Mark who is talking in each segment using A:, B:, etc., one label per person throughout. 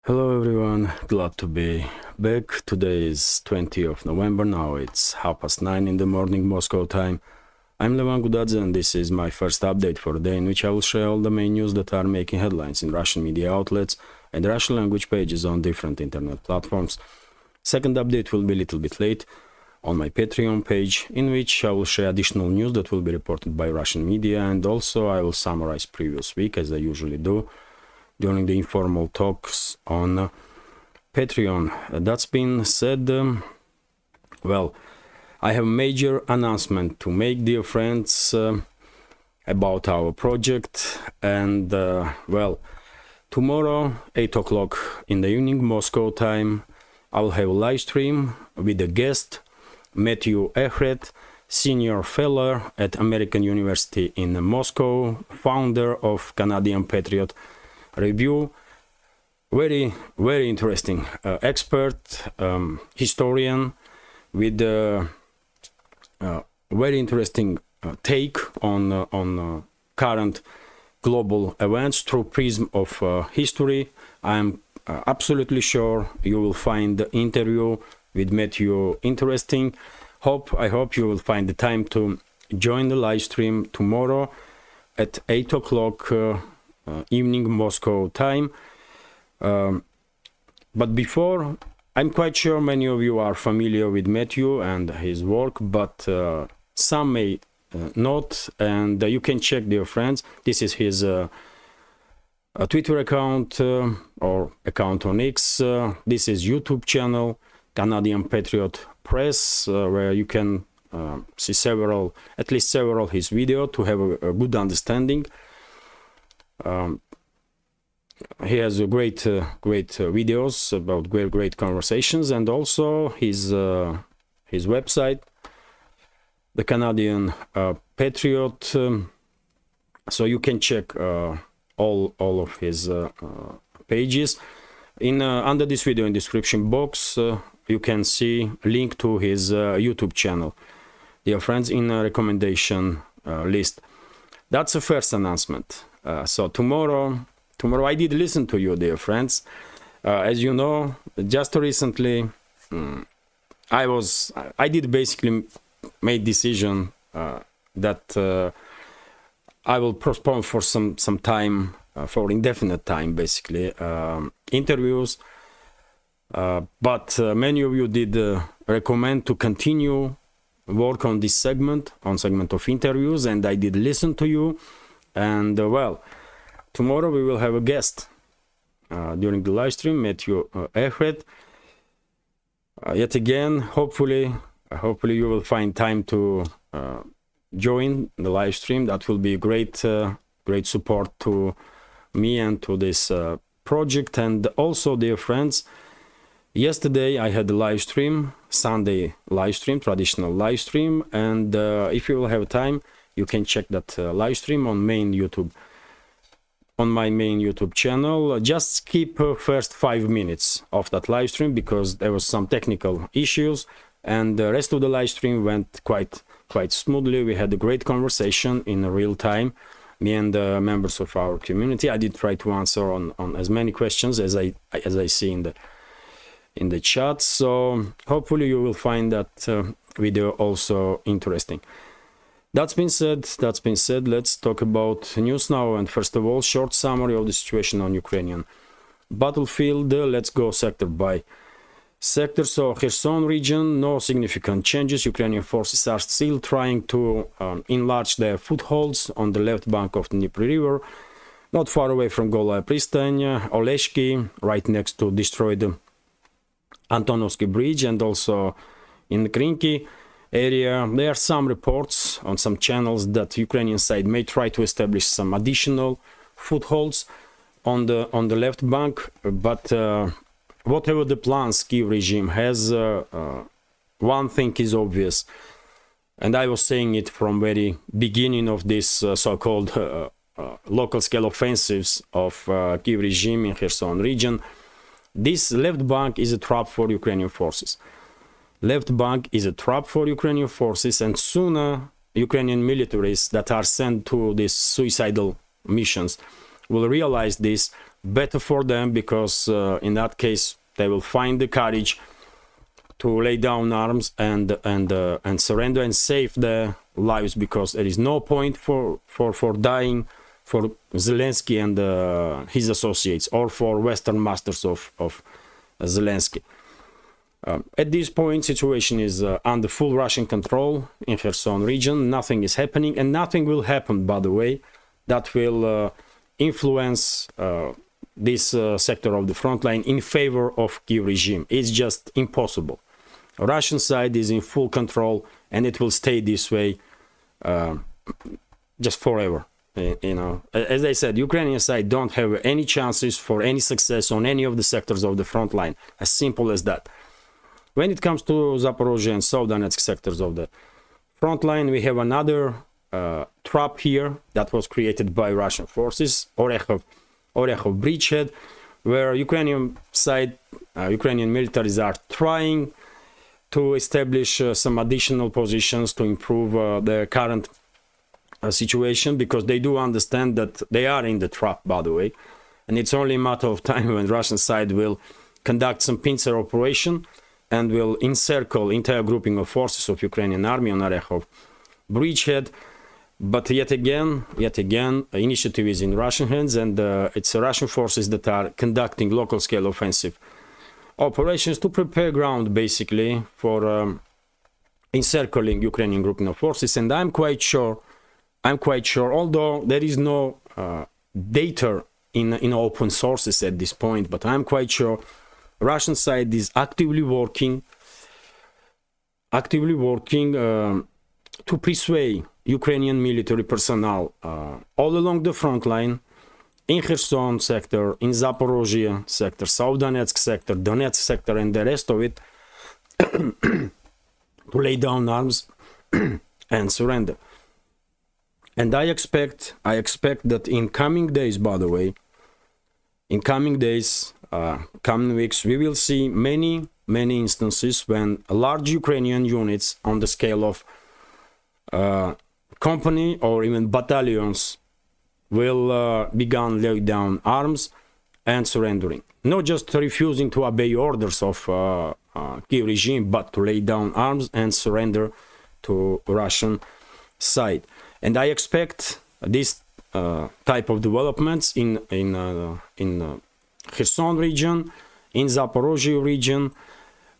A: Hello everyone, glad to be back. Today is 20th of November, now it's 9:30 in the morning Moscow time. I'm Levan Gudadze and this is my first update for the day in which I will share all the main news that are making headlines in Russian media outlets and Russian language pages on different internet platforms. Second update will be a little bit late on my Patreon page, in which I will share additional news that will be reported by Russian media, and also I will summarize previous week as I usually do during the informal talks on Patreon. That's been said, well, I have a major announcement to make, dear friends, about our project. And well, tomorrow 8 o'clock in the evening Moscow time, I will have a live stream with a guest, Matthew Ehret, senior fellow at American University in Moscow, founder of Canadian Patriot Review. Very interesting expert, historian with very interesting take on current global events through prism of history. I'm absolutely sure you will find the interview with Matthew interesting. I hope you will find the time to join the live stream tomorrow at 8 o'clock evening Moscow time. But before, I'm quite sure many of you are familiar with Matthew and his work, but some may not, and you can check, dear friends. This is his Twitter account or account on X. This is YouTube channel, Canadian Patriot Press, where you can see at least several his videos to have a good understanding. He has great videos about great conversations, and also his website, the Canadian Patriot. So you can check all of his pages. Under this video in description box, you can see link to his YouTube channel, dear friends, in a recommendation list. That's the first announcement. So tomorrow I did listen to you, dear friends. As you know, just recently I did basically make decision that I will postpone for some time, for indefinite time, basically, interviews. But many of you did recommend to continue work on this segment of interviews, and I did listen to you. And well, tomorrow we will have a guest during the live stream, Matthew Ehret. Yet again, hopefully you will find time to join the live stream. That will be great support to me and to this project. And also, dear friends, yesterday I had a live stream, Sunday live stream, traditional live stream, and if you will have time, you can check that live stream on my main YouTube channel. Just skip first 5 minutes of that live stream because there was some technical issues, and the rest of the live stream went quite smoothly. We had a great conversation in real time, me and members of our community. I did try to answer on as many questions as I see in the chat. So hopefully you will find that video also interesting. That's been said, let's talk about news now. And first of all, short summary of the situation on Ukrainian battlefield. Let's go sector by sector. So Kherson region, no significant changes. Ukrainian forces are still trying to enlarge their footholds on the left bank of the Dnieper River, not far away from Golaya Pristan, Oleshki, right next to destroyed Antonovsky Bridge, and also in the Krinky area. There are some reports on some channels that Ukrainian side may try to establish some additional footholds on the left bank, but whatever the plans Kiev regime has, one thing is obvious, and I was saying it from very beginning of this so-called local scale offensives of Kiev regime in Kherson region. This left bank is a trap for Ukrainian forces. Left bank is a trap for Ukrainian forces, and sooner Ukrainian militaries that are sent to these suicidal missions will realize this, better for them, because in that case they will find the courage to lay down arms and surrender and save their lives, because there is no point for dying for Zelensky and his associates, or for Western masters of Zelensky. At this point, situation is under full Russian control in Kherson region. Nothing is happening, and nothing will happen, by the way, that will influence this sector of the front line in favor of Kiev regime. It's just impossible. Russian side is in full control, and it will stay this way just forever. You know, as I said, Ukrainian side don't have any chances for any success on any of the sectors of the front line. As simple as that. When it comes to Zaporozhye and South Donetsk sectors of the front line, we have another trap here that was created by Russian forces, Orekhov bridgehead, where Ukrainian side, Ukrainian militaries are trying to establish some additional positions to improve their current situation, because they do understand that they are in the trap, by the way, and it's only a matter of time when Russian side will conduct some pincer operation and will encircle entire grouping of forces of Ukrainian army on Orekhov bridgehead. But yet again, initiative is in Russian hands, and it's Russian forces that are conducting local scale offensive operations to prepare ground, basically, for encircling Ukrainian grouping of forces. And I'm quite sure, although there is no data in open sources at this point, but I'm quite sure Russian side is actively working to persuade Ukrainian military personnel all along the front line, in Kherson sector, in Zaporozhye sector, South Donetsk sector, Donetsk sector, and the rest of it, to lay down arms and surrender. And I expect that in coming days, by the way, coming weeks, we will see many instances when large Ukrainian units on the scale of company or even battalions will begin laying down arms and surrendering. Not just refusing to obey orders of Kiev regime, but to lay down arms and surrender to Russian side. And I expect this type of developments in Kherson region, in Zaporozhye region,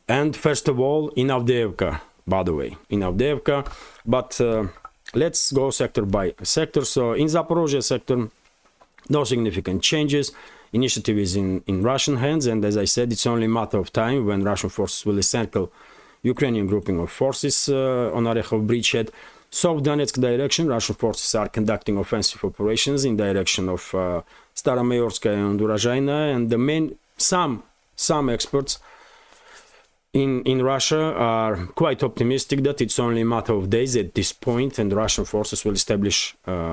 A: and first of all in Avdiivka, by the way, in Avdiivka. But let's go sector by sector. So in Zaporozhye sector, no significant changes. Initiative is in Russian hands, and as I said, it's only a matter of time when Russian forces will encircle Ukrainian grouping of forces on Orekhov bridgehead. South Donetsk direction, Russian forces are conducting offensive operations in direction of Staromayorskaya and Urozhaina, and some experts in Russia are quite optimistic that it's only a matter of days at this point, and Russian forces will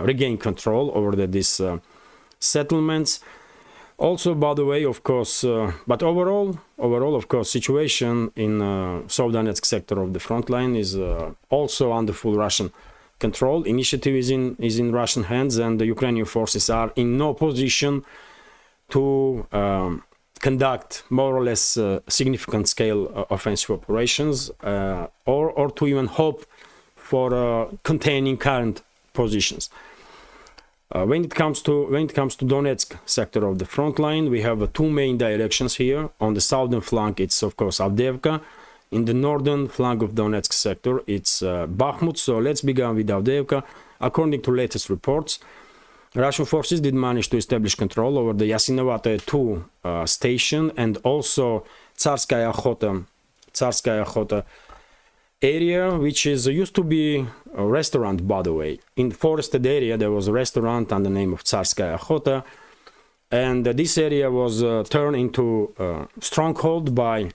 A: regain control over these settlements. Also, by the way, of course, but overall, of course, situation in South Donetsk sector of the front line is also under full Russian control. Initiative is in Russian hands, and the Ukrainian forces are in no position to conduct more or less significant scale offensive operations, or to even hope for containing current positions. When it comes to Donetsk sector of the front line, we have two main directions here. On the southern flank, it's of course Avdiivka. In the northern flank of Donetsk sector, it's Bakhmut. So let's begin with Avdiivka. According to latest reports, Russian forces did manage to establish control over the Yasinovataya 2 station, and also Tsarskaya Okhota area, which is used to be a restaurant, by the way. In the forested area, there was a restaurant under the name of Tsarskaya Okhota, and this area was turned into a stronghold by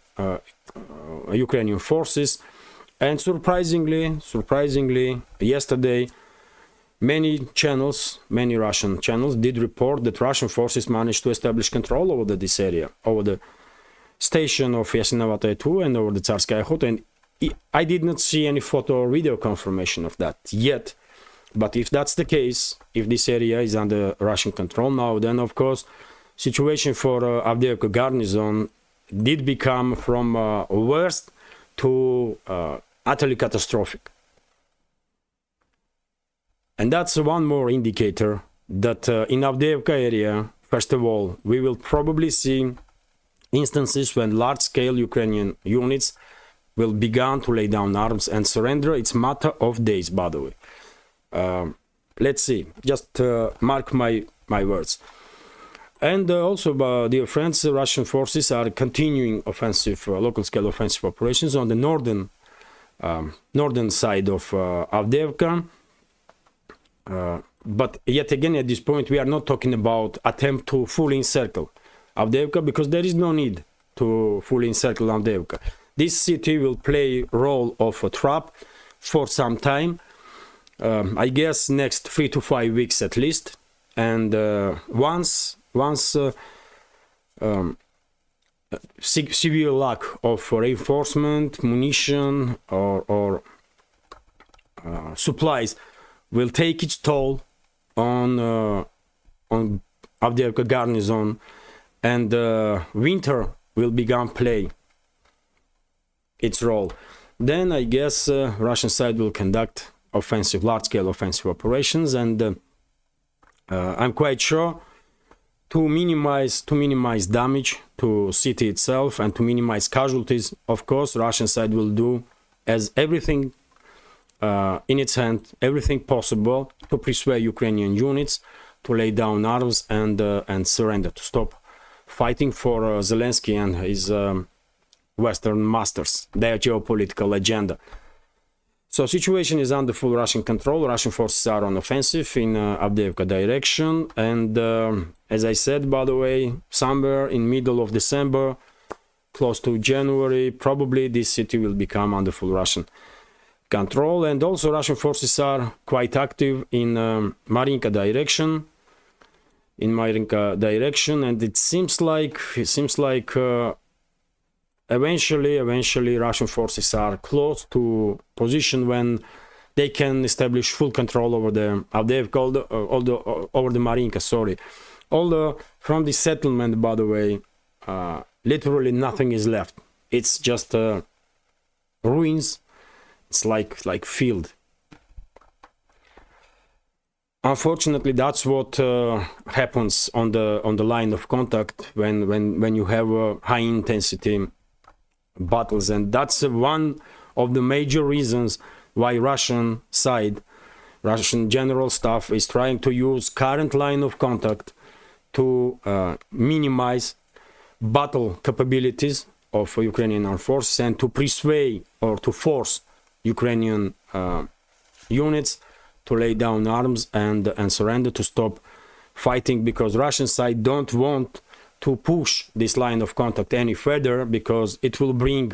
A: Ukrainian forces. And surprisingly, yesterday, many Russian channels did report that Russian forces managed to establish control over this area, over the station of Yasinovataya 2 and over the Tsarskaya Okhota. And I did not see any photo or video confirmation of that yet. But if that's the case, if this area is under Russian control now, then of course situation for Avdiivka garrison did become from worst to utterly catastrophic. And that's one more indicator that in Avdiivka area, first of all, we will probably see instances when large-scale Ukrainian units will begin to lay down arms and surrender. It's a matter of days, by the way. Let's see. Just mark my words. And also, dear friends, Russian forces are continuing offensive, local-scale offensive operations on the northern side of Avdiivka. But yet again, at this point, we are not talking about attempt to fully encircle Avdiivka, because there is no need to fully encircle Avdiivka. This city will play role of a trap for some time, I guess next 3 to 5 weeks at least. And once severe lack of reinforcement, munition, or supplies will take its toll on Avdiivka garrison, and winter will begin play its role. Then I guess Russian side will conduct large-scale offensive operations, and I'm quite sure to minimize damage to city itself and to minimize casualties. Of course, Russian side will do as everything in its hand, everything possible to persuade Ukrainian units to lay down arms and surrender, to stop fighting for Zelensky and his Western masters, their geopolitical agenda. So situation is under full Russian control. Russian forces are on offensive in Avdiivka direction, and as I said, by the way, somewhere in middle of December, close to January, probably this city will become under full Russian control. And also Russian forces are quite active in Marinka direction, and it seems like eventually Russian forces are close to position when they can establish full control over the Avdiivka, over the Marinka, sorry. Although from the settlement, by the way, literally nothing is left. It's just ruins. It's like field. Unfortunately, that's what happens on the line of contact when you have high intensity battles, and that's one of the major reasons why Russian general staff is trying to use current line of contact to minimize battle capabilities of Ukrainian armed forces and to persuade or to force Ukrainian units to lay down arms and surrender, to stop fighting, because Russian side don't want to push this line of contact any further, because it will bring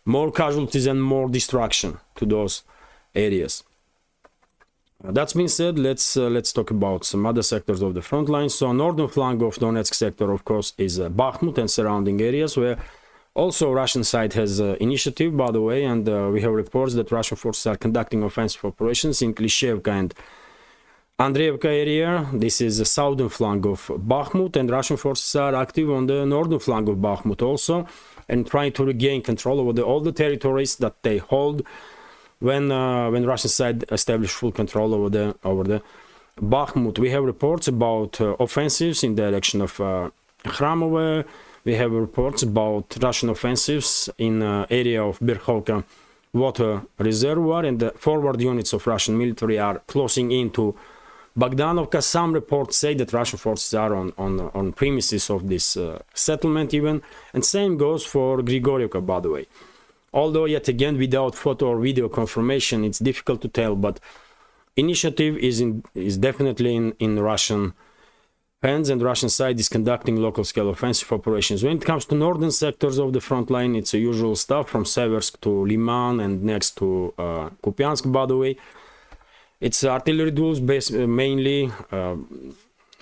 A: more casualties and more destruction to those areas. That's been said, let's talk about some other sectors of the front line. So northern flank of Donetsk sector, of course, is Bakhmut and surrounding areas, where also Russian side has initiative, by the way, and we have reports that Russian forces are conducting offensive operations in Klishchevka and Andreevka area. This is the southern flank of Bakhmut, and Russian forces are active on the northern flank of Bakhmut also, and trying to regain control over all the territories that they hold when Russian side established full control over the Bakhmut. We have reports about offensives in the direction of Khramove. We have reports about Russian offensives in area of Berkhovka water reservoir, and the forward units of Russian military are closing into Bogdanovka. Some reports say that Russian forces are on premises of this settlement even, and same goes for Grigorievka, by the way. Although yet again, without photo or video confirmation, it's difficult to tell, but initiative is definitely in Russian hands, and Russian side is conducting local scale offensive operations. When it comes to northern sectors of the front line, it's the usual stuff from Seversk to Liman and next to Kupiansk, by the way. It's artillery duels, mainly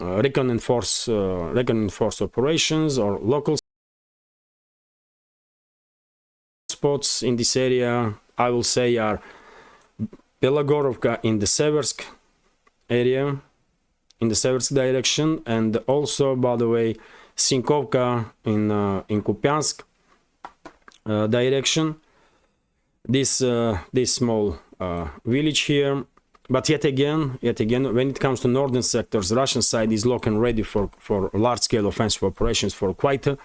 A: recon and force operations, or local spots in this area, I will say, are Belogorovka in the Seversk area, in the Seversk direction, and also, by the way, Sinkovka in Kupiansk direction. This small village here. But yet again, when it comes to northern sectors, Russian side is locked and ready for large-scale offensive operations for quite a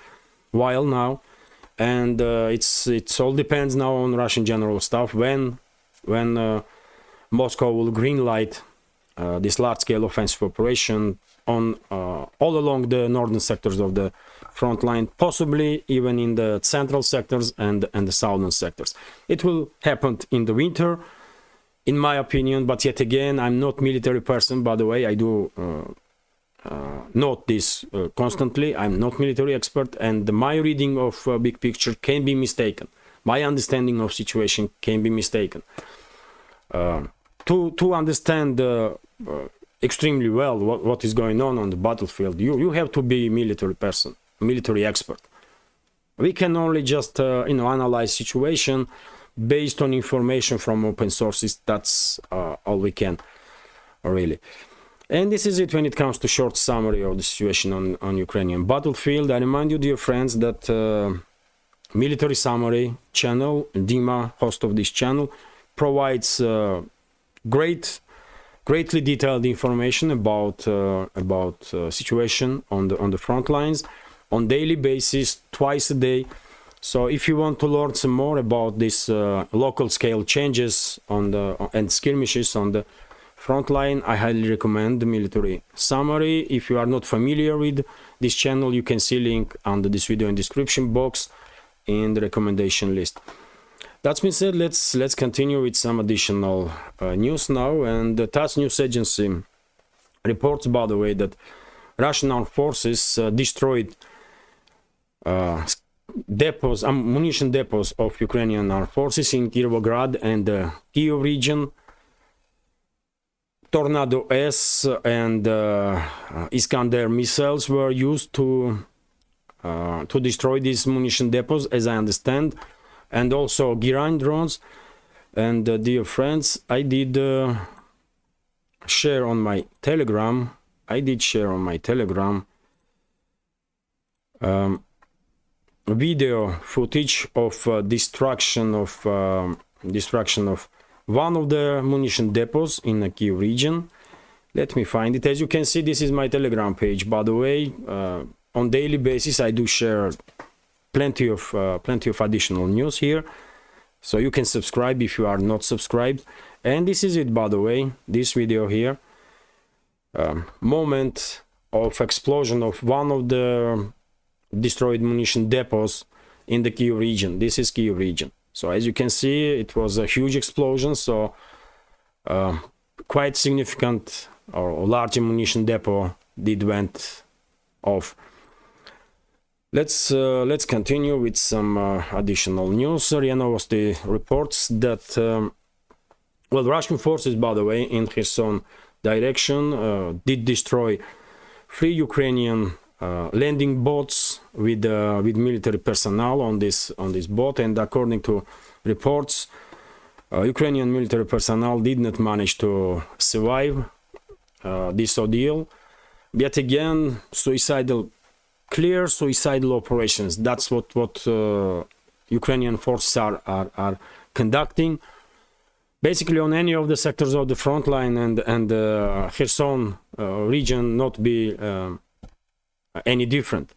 A: while now, and it's all depends now on Russian general staff when Moscow will greenlight this large-scale offensive operation on all along the northern sectors of the front line, possibly even in the central sectors and the southern sectors. It will happen in the winter, in my opinion, but yet again, I'm not military person, by the way. I do note this constantly. I'm not military expert, and my reading of big picture can be mistaken. My understanding of situation can be mistaken. To understand extremely well what is going on the battlefield, you have to be military person, military expert. We can only just analyze situation based on information from open sources. That's all we can, really. And this is it when it comes to short summary of the situation on Ukrainian battlefield. I remind you, dear friends, that military summary channel, Dima, host of this channel, provides greatly detailed information about situation on the front lines on daily basis, twice a day. So if you want to learn some more about this local scale changes and skirmishes on the front line, I highly recommend the military summary. If you are not familiar with this channel, you can see link under this video in description box in the recommendation list. That being said, let's continue with some additional news now. And the TASS news agency reports, by the way, that Russian armed forces destroyed depots, ammunition depots of Ukrainian armed forces in Kirovograd and the Kyiv region. Tornado S and Iskander missiles were used to destroy these munition depots, as I understand, and also Giran drones. And dear friends, I did share on my Telegram. Video footage of destruction of one of the munition depots in the Kyiv region. Let me find it. As you can see, this is my Telegram page. By the way, on daily basis, I do share plenty of additional news here, so you can subscribe if you are not subscribed. And this is it, by the way. This video here, moment of explosion of one of the destroyed munition depots in the Kyiv region. This is Kyiv region. So as you can see, it was a huge explosion. So quite significant or large ammunition depot did went off. Let's continue with some additional news. RIA Novosti reports that Russian forces, by the way, in Kherson direction did destroy 3 Ukrainian landing boats with military personnel on this boat, and according to reports, Ukrainian military personnel did not manage to survive this ordeal. Yet again, clear suicidal operations. That's what Ukrainian forces are conducting. Basically, on any of the sectors of the front line and Kherson region not be any different.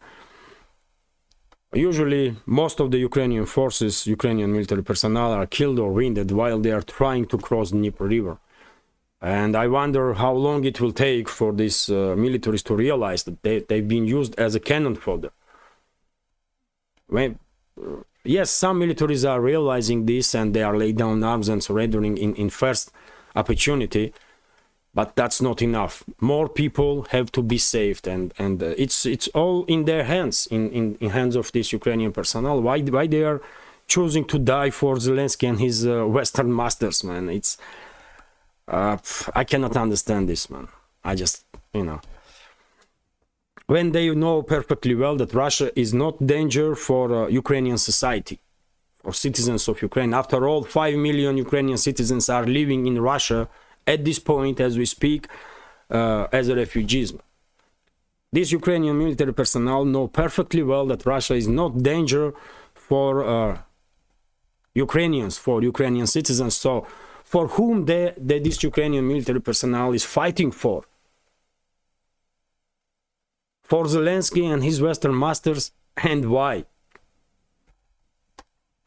A: Usually, most of the Ukrainian forces, Ukrainian military personnel, are killed or wounded while they are trying to cross the Dnieper River. And I wonder how long it will take for these militaries to realize that they've been used as a cannon fodder. Yes, some militaries are realizing this and they are laying down arms and surrendering in first opportunity, but that's not enough. More people have to be saved, and it's all in their hands, in hands of this Ukrainian personnel. Why they are choosing to die for Zelensky and his Western masters, man? It's I cannot understand this, man. I just, when they know perfectly well that Russia is not danger for Ukrainian society or citizens of Ukraine. After all, 5 million Ukrainian citizens are living in Russia at this point as we speak. as a refugees. These Ukrainian military personnel know perfectly well that Russia is not danger for Ukrainians, for Ukrainian citizens. So for whom this Ukrainian military personnel is fighting for? For Zelensky and his Western masters, and why?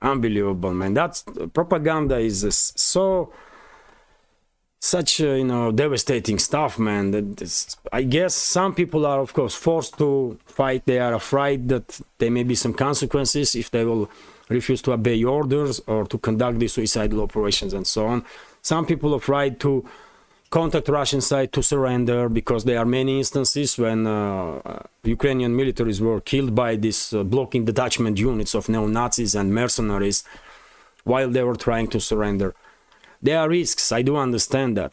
A: Unbelievable, man. That's propaganda is such devastating stuff, man. I guess some people are, of course, forced to fight. They are afraid that there may be some consequences if they will refuse to obey orders or to conduct these suicidal operations and so on. Some people are afraid to contact Russian side to surrender, because there are many instances when Ukrainian militaries were killed by these blocking detachment units of neo-Nazis and mercenaries while they were trying to surrender. There are risks, I do understand that.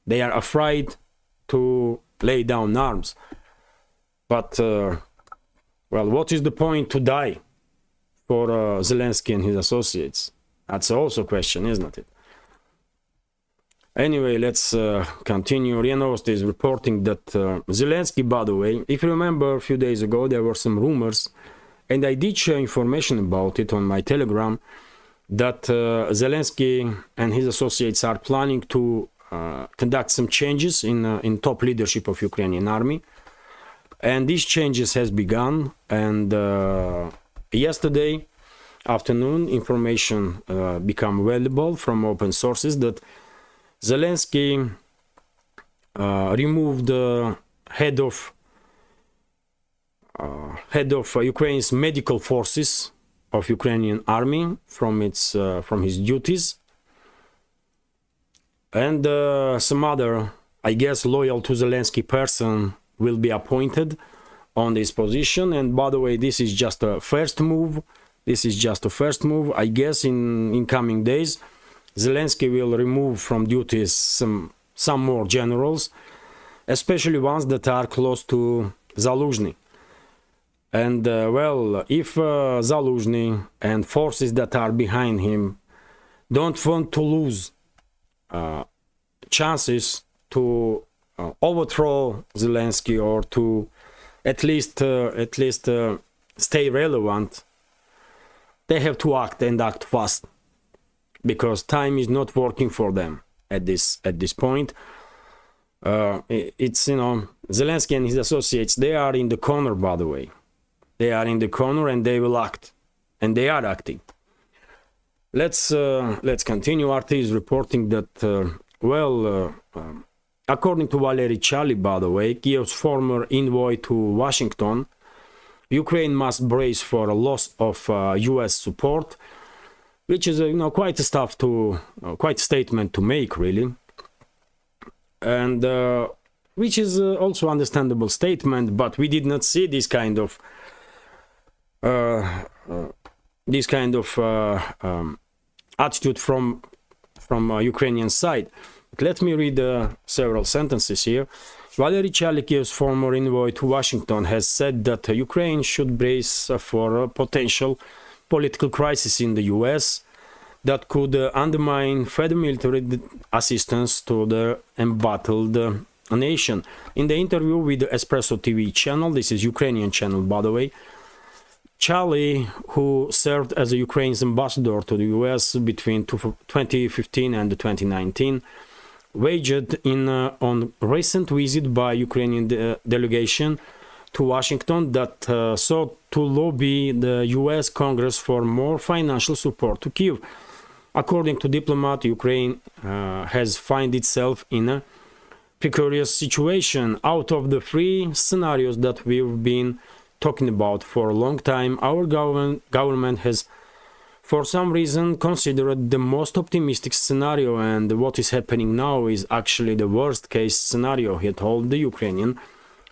A: They are afraid to lay down arms. But, well, what is the point to die for Zelensky and his associates? That's also a question, isn't it? Anyway, let's continue. RIA Novosti is reporting that Zelensky, by the way, if you remember a few days ago, there were some rumors, and I did share information about it on my Telegram, that Zelensky and his associates are planning to conduct some changes in top leadership of Ukrainian army. And these changes has begun, and yesterday afternoon information became available from open sources that Zelensky removed the head of Ukraine's medical forces of Ukrainian army from his duties, and some other, I guess, loyal to Zelensky person will be appointed on this position. And by the way, this is just a first move. I guess in coming days Zelensky will remove from duties some more generals, especially ones that are close to Zaluzhny. And well, if Zaluzhny and forces that are behind him don't want to lose chances to overthrow Zelensky, or to at least stay relevant, they have to act fast, because time is not working for them at this point. It's Zelensky and his associates, they are in the corner, by the way. They are in the corner, and they will act, and they are acting. Let's continue. RT is reporting that according to Valery Charlie, by the way, Kiev's former envoy to Washington, Ukraine must brace for a loss of U.S. support, which is quite a statement to make, really, and which is also understandable statement. But we did not see this kind of attitude from Ukrainian side. But let me read several sentences here. Valery Chalikiv's former envoy to Washington has said that Ukraine should brace for a potential political crisis in the US that could undermine federal military assistance to the embattled nation. In the interview with the Espresso TV channel, this is Ukrainian channel, by the way, Charlie, who served as Ukraine's ambassador to the US between 2015 and 2019, waged on recent visit by Ukrainian delegation to Washington that sought to lobby the US Congress for more financial support to Kyiv. According to diplomat, Ukraine has found itself in a precarious situation. Out of the three scenarios that we've been talking about for a long time, our government has for some reason considered the most optimistic scenario, and what is happening now is actually the worst case scenario, he told the Ukrainian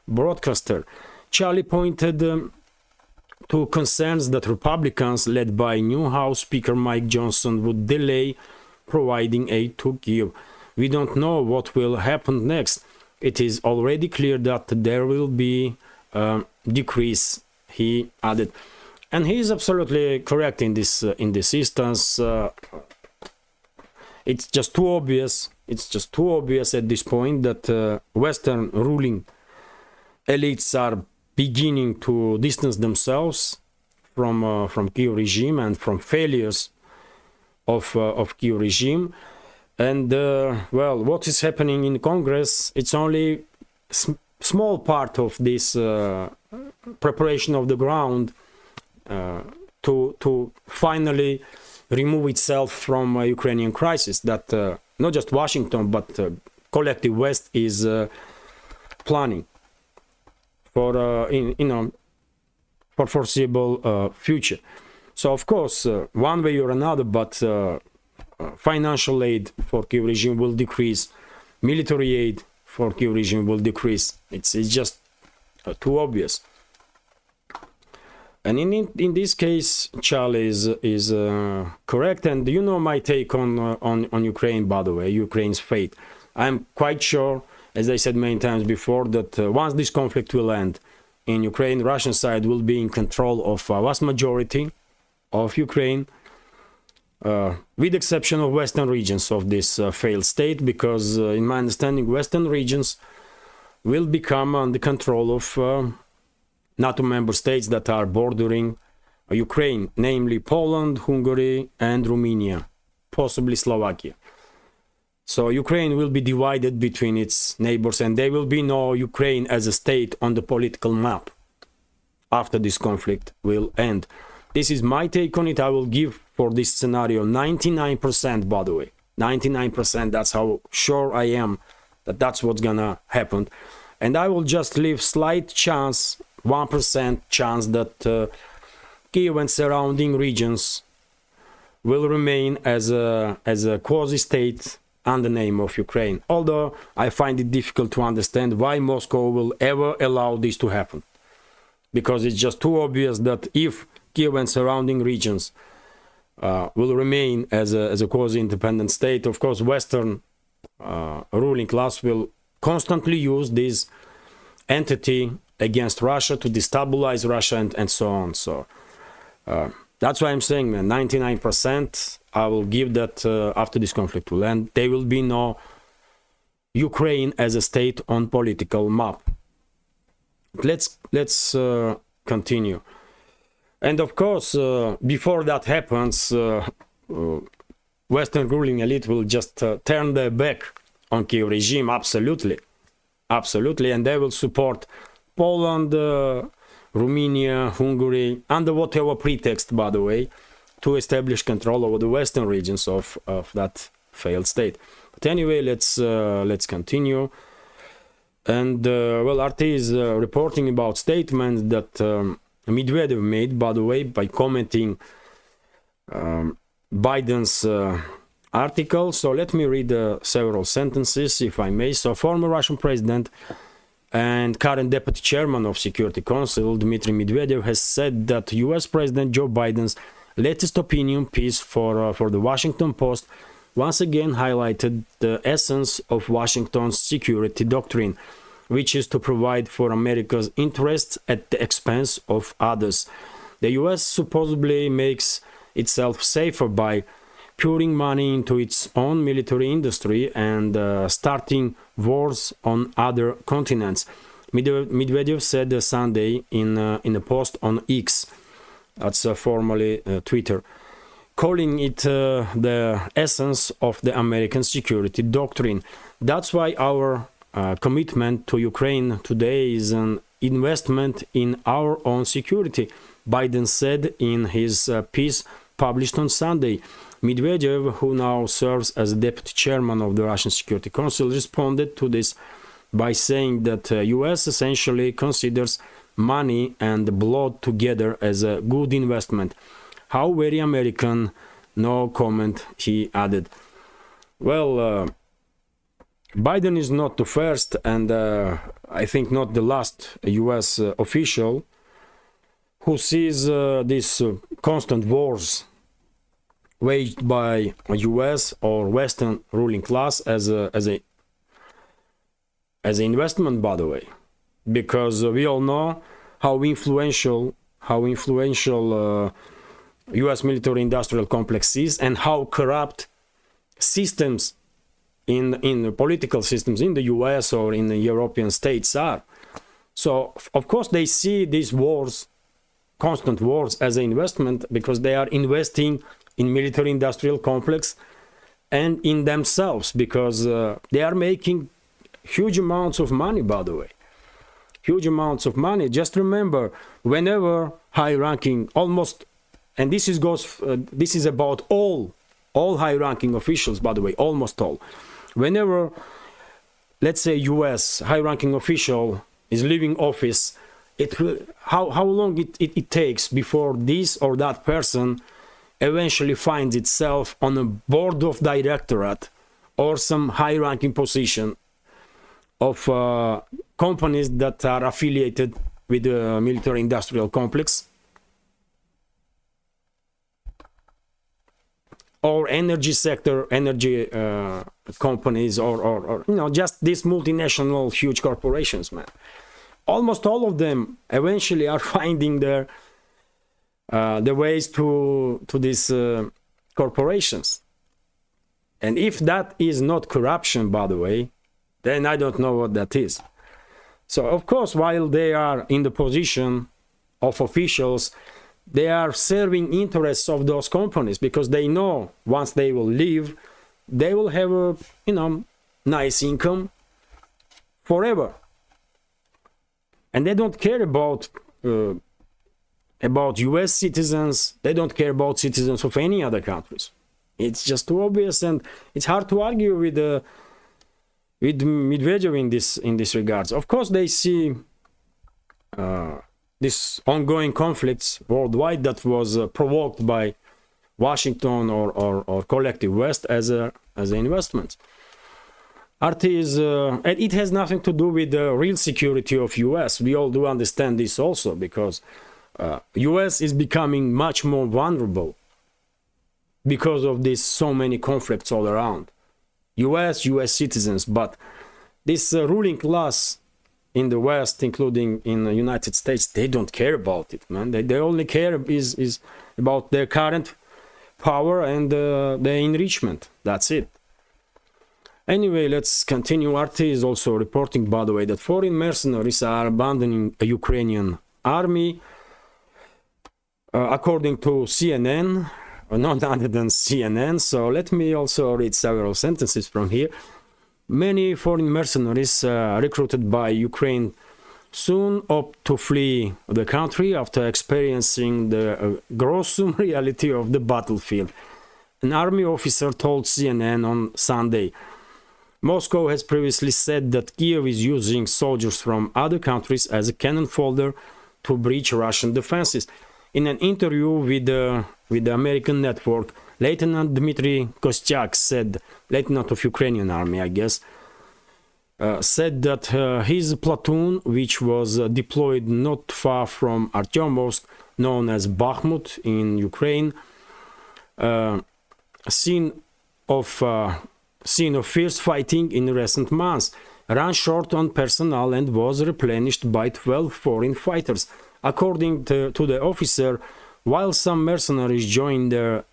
A: broadcaster. Charlie pointed to concerns that Republicans led by new House Speaker Mike Johnson would delay providing aid to Kyiv. We don't know what will happen next. It is already clear that there will be a decrease, he added. And he is absolutely correct in this instance. It's just too obvious It's just too obvious at this point that Western ruling elites are beginning to distance themselves from Kiev regime and from failures of Kiev regime. And well, what is happening in Congress, it's only small part of this preparation of the ground to finally remove itself from Ukrainian crisis that not just Washington but collective West is planning for for foreseeable future. So of course, one way or another, but financial aid for Kiev regime will decrease, military aid for Kiev regime will decrease. It's just too obvious. And in this case, Charlie is correct. And you know my take on Ukraine, by the way, Ukraine's fate. I'm quite sure, as I said many times before, that once this conflict will end in Ukraine, Russian side will be in control of a vast majority of Ukraine, with exception of western regions of this failed state, because in my understanding, western regions will become under control of NATO member states that are bordering Ukraine, namely Poland, Hungary, and Romania, possibly Slovakia. So Ukraine will be divided between its neighbors, and there will be no Ukraine as a state on the political map after this conflict will end. This is my take on it. I will give for this scenario 99%, by the way. 99%, that's how sure I am that that's what's gonna happen. And I will just leave slight chance, 1% chance that Kiev and surrounding regions will remain as a quasi-state under the name of Ukraine. Although I find it difficult to understand why Moscow will ever allow this to happen. Because it's just too obvious that if Kiev and surrounding regions will remain as a quasi-independent state, of course, Western ruling class will constantly use this entity against Russia to destabilize Russia and so on. So that's why I'm saying, man, 99% I will give that after this conflict will end, there will be no Ukraine as a state on political map. Let's continue. And of course, before that happens, Western ruling elite will just turn their back on Kiev regime, absolutely, and they will support Poland, Romania, Hungary, under whatever pretext, by the way, to establish control over the western regions of that failed state. But anyway, let's continue. And well, RT is reporting about statements that Medvedev made, by the way, by commenting Biden's article. So let me read several sentences, if I may. So former Russian president and current deputy chairman of Security Council, Dmitry Medvedev, has said that US President Joe Biden's latest opinion piece for the Washington Post once again highlighted the essence of Washington's security doctrine, which is to provide for America's interests at the expense of others. The US supposedly makes itself safer by pouring money into its own military industry and starting wars on other continents. Medvedev said Sunday in a post on X, that's formerly Twitter, calling it the essence of the American security doctrine. That's why our commitment to Ukraine today is an investment in our own security, Biden said in his piece published on Sunday. Medvedev, who now serves as deputy chairman of the Russian Security Council, responded to this by saying that US essentially considers money and blood together as a good investment. How very American, no comment, he added. Well, Biden is not the first and I think not the last US official who sees these constant wars waged by US or Western ruling class as an investment, by the way, because we all know how influential US military industrial complex is and how corrupt systems in the political systems in the US or in the European states are. So of course they see these wars, constant wars, as an investment, because they are investing in military industrial complex and in themselves, because they are making huge amounts of money, by the way. Huge amounts of money. Just remember, whenever high-ranking, almost, and this is about all high-ranking officials, by the way, almost all. Whenever, let's say, U.S. high-ranking official is leaving office, it will, how long it takes before this or that person eventually finds itself on a board of directorate or some high-ranking position of companies that are affiliated with the military industrial complex or energy sector, energy companies, or just these multinational huge corporations, man. Almost all of them eventually are finding the ways to these corporations. And if that is not corruption, by the way, then I don't know what that is. So of course, while they are in the position of officials, they are serving interests of those companies, because they know once they will leave, they will have a nice income forever, and they don't care about US citizens. They don't care about citizens of any other countries. It's just too obvious, and it's hard to argue with Medvedev in this regards. Of course, they see this ongoing conflicts worldwide that was provoked by Washington or collective West as an investment. RT is, and it has nothing to do with the real security of US. We all do understand this also, because US is becoming much more vulnerable because of this so many conflicts all around. US citizens, but this ruling class in the West, including in the United States, they don't care about it, man. They only care is about their current power and their enrichment. That's it. Anyway, let's continue. RT is also reporting, by the way, that foreign mercenaries are abandoning a Ukrainian army. According to CNN, none other than CNN. So let me also read several sentences from here. Many foreign mercenaries recruited by Ukraine soon opt to flee the country after experiencing the gruesome reality of the battlefield. An army officer told CNN on Sunday. Moscow has previously said that Kiev is using soldiers from other countries as a cannon fodder to breach Russian defenses. In an interview with the American network, Lieutenant Dmitry Kostyak said, Lieutenant of Ukrainian army, I guess, said that his platoon, which was deployed not far from Artyomovsk, known as Bakhmut in Ukraine, scene of fierce fighting in recent months, ran short on personnel and was replenished by 12 foreign fighters. According to the officer, while some mercenaries join the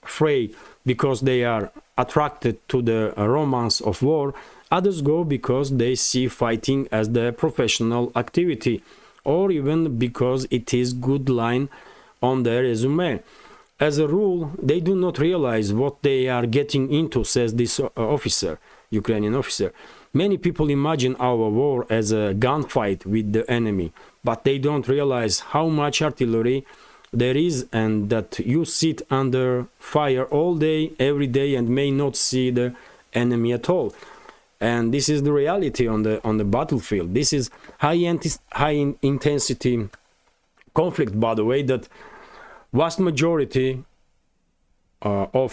A: fray because they are attracted to the romance of war, others go because they see fighting as their professional activity, or even because it is good line on their resume. As a rule, they do not realize what they are getting into, says this officer, Ukrainian officer. Many people imagine our war as a gunfight with the enemy, but they don't realize how much artillery there is, and that you sit under fire all day, every day, and may not see the enemy at all. And this is the reality on the battlefield. This is high intensity conflict, by the way, that vast majority of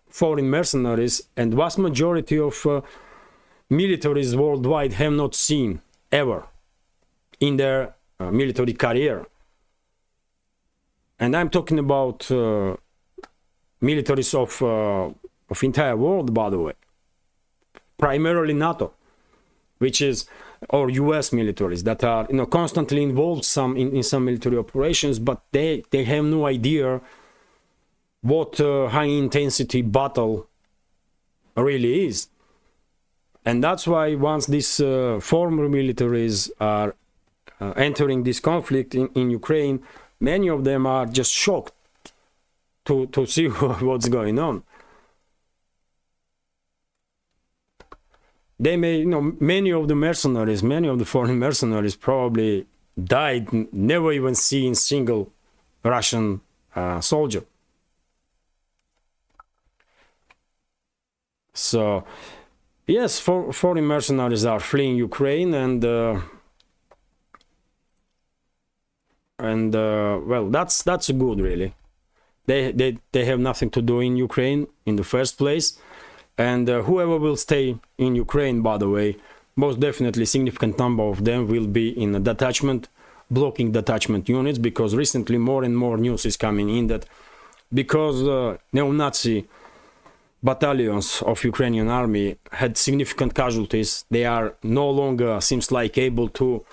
A: foreign mercenaries and vast majority of militaries worldwide have not seen ever in their military career. And I'm talking about militaries of entire world, by the way. Primarily NATO, which is, or US militaries that are constantly involved in some military operations, but they have no idea what high intensity battle really is. And that's why once these former militaries are entering this conflict in Ukraine, many of them are just shocked to see what's going on. They may, many of the mercenaries, many of the foreign mercenaries probably died, never even seeing single Russian soldier. So, yes, foreign mercenaries are fleeing Ukraine, and well, that's good, really. They have nothing to do in Ukraine in the first place, and whoever will stay in Ukraine, by the way, most definitely significant number of them will be in a detachment, blocking detachment units, because recently more and more news is coming in that because neo-Nazi battalions of Ukrainian army had significant casualties, they are no longer, seems like, able to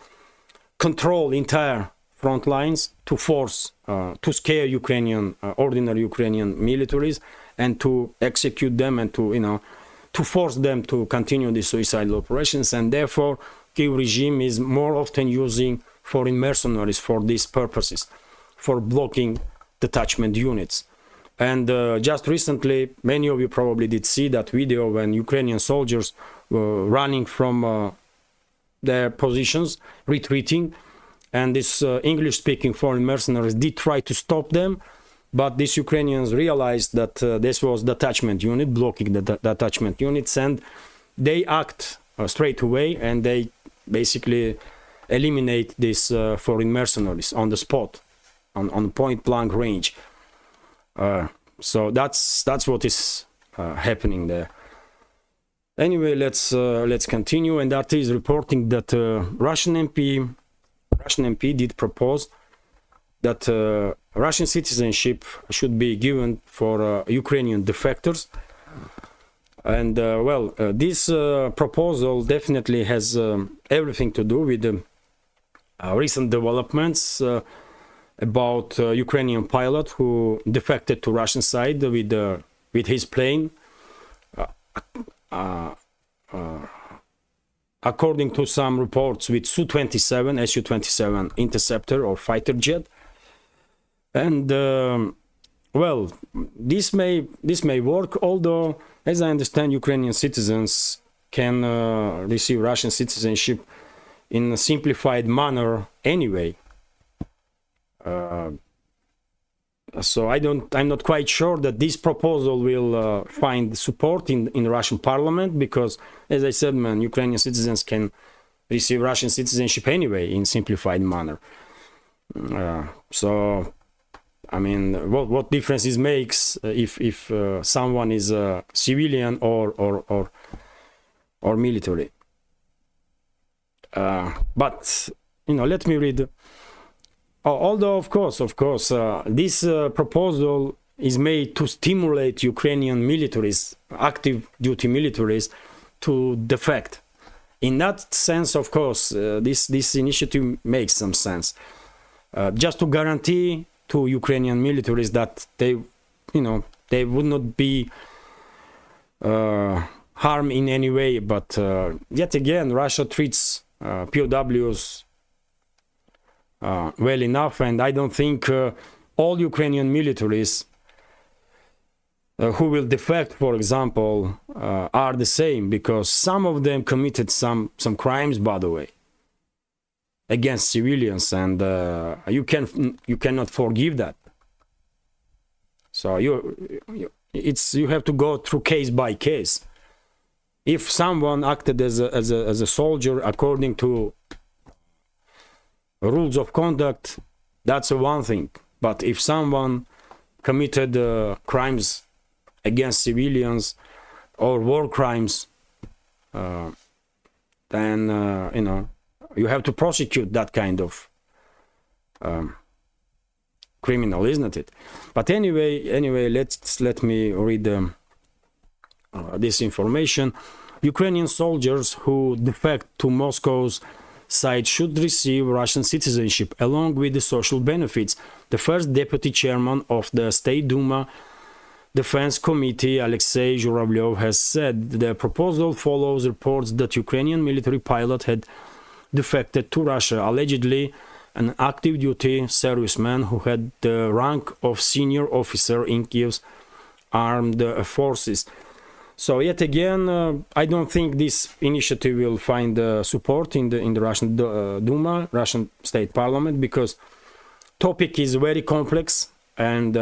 A: control entire front lines, to force, to scare Ukrainian, ordinary Ukrainian militaries, and to execute them, and to, to force them to continue the suicidal operations. And therefore, Kiev regime is more often using foreign mercenaries for these purposes, for blocking detachment units. And just recently, many of you probably did see that video when Ukrainian soldiers were running from their positions, retreating, and these English-speaking foreign mercenaries did try to stop them, but these Ukrainians realized that this was detachment unit, blocking the detachment units, and they act straight away, and they basically eliminate these foreign mercenaries on the spot, on point-blank range. So that's what is happening there. Anyway, let's continue, and that is reporting that Russian MP did propose that Russian citizenship should be given for Ukrainian defectors. And well, this proposal definitely has everything to do with the recent developments about Ukrainian pilot who defected to Russian side with his plane. According to some reports, with Su-27 interceptor or fighter jet. And well, this may work, although, as I understand, Ukrainian citizens can receive Russian citizenship in a simplified manner anyway. So I'm not quite sure that this proposal will find support in the Russian parliament, because, as I said, man, Ukrainian citizens can receive Russian citizenship anyway in simplified manner. So, I mean, what difference it makes if someone is a civilian or military? But let me read. Although, of course, this proposal is made to stimulate Ukrainian militaries, active duty militaries, to defect. In that sense, of course, this initiative makes some sense. Just to guarantee to Ukrainian militaries that they would not be harmed in any way. But yet again, Russia treats POWs well enough, and I don't think all Ukrainian militaries who will defect, for example, are the same, because some of them committed some crimes, by the way, against civilians, and you cannot forgive that. So you have to go through case by case. If someone acted as a soldier according to rules of conduct, that's one thing. But if someone committed crimes against civilians or war crimes, then you have to prosecute that kind of criminal, isn't it? But anyway, let me read this information. Ukrainian soldiers who defect to Moscow's side should receive Russian citizenship along with the social benefits. The first deputy chairman of the State Duma, Defense Committee Alexei Zhuravlev has said the proposal follows reports that Ukrainian military pilot had defected to Russia, allegedly an active duty serviceman who had the rank of senior officer in Kiev's armed forces. So yet again, I don't think this initiative will find support in the Russian Duma, Russian state parliament, because topic is very complex and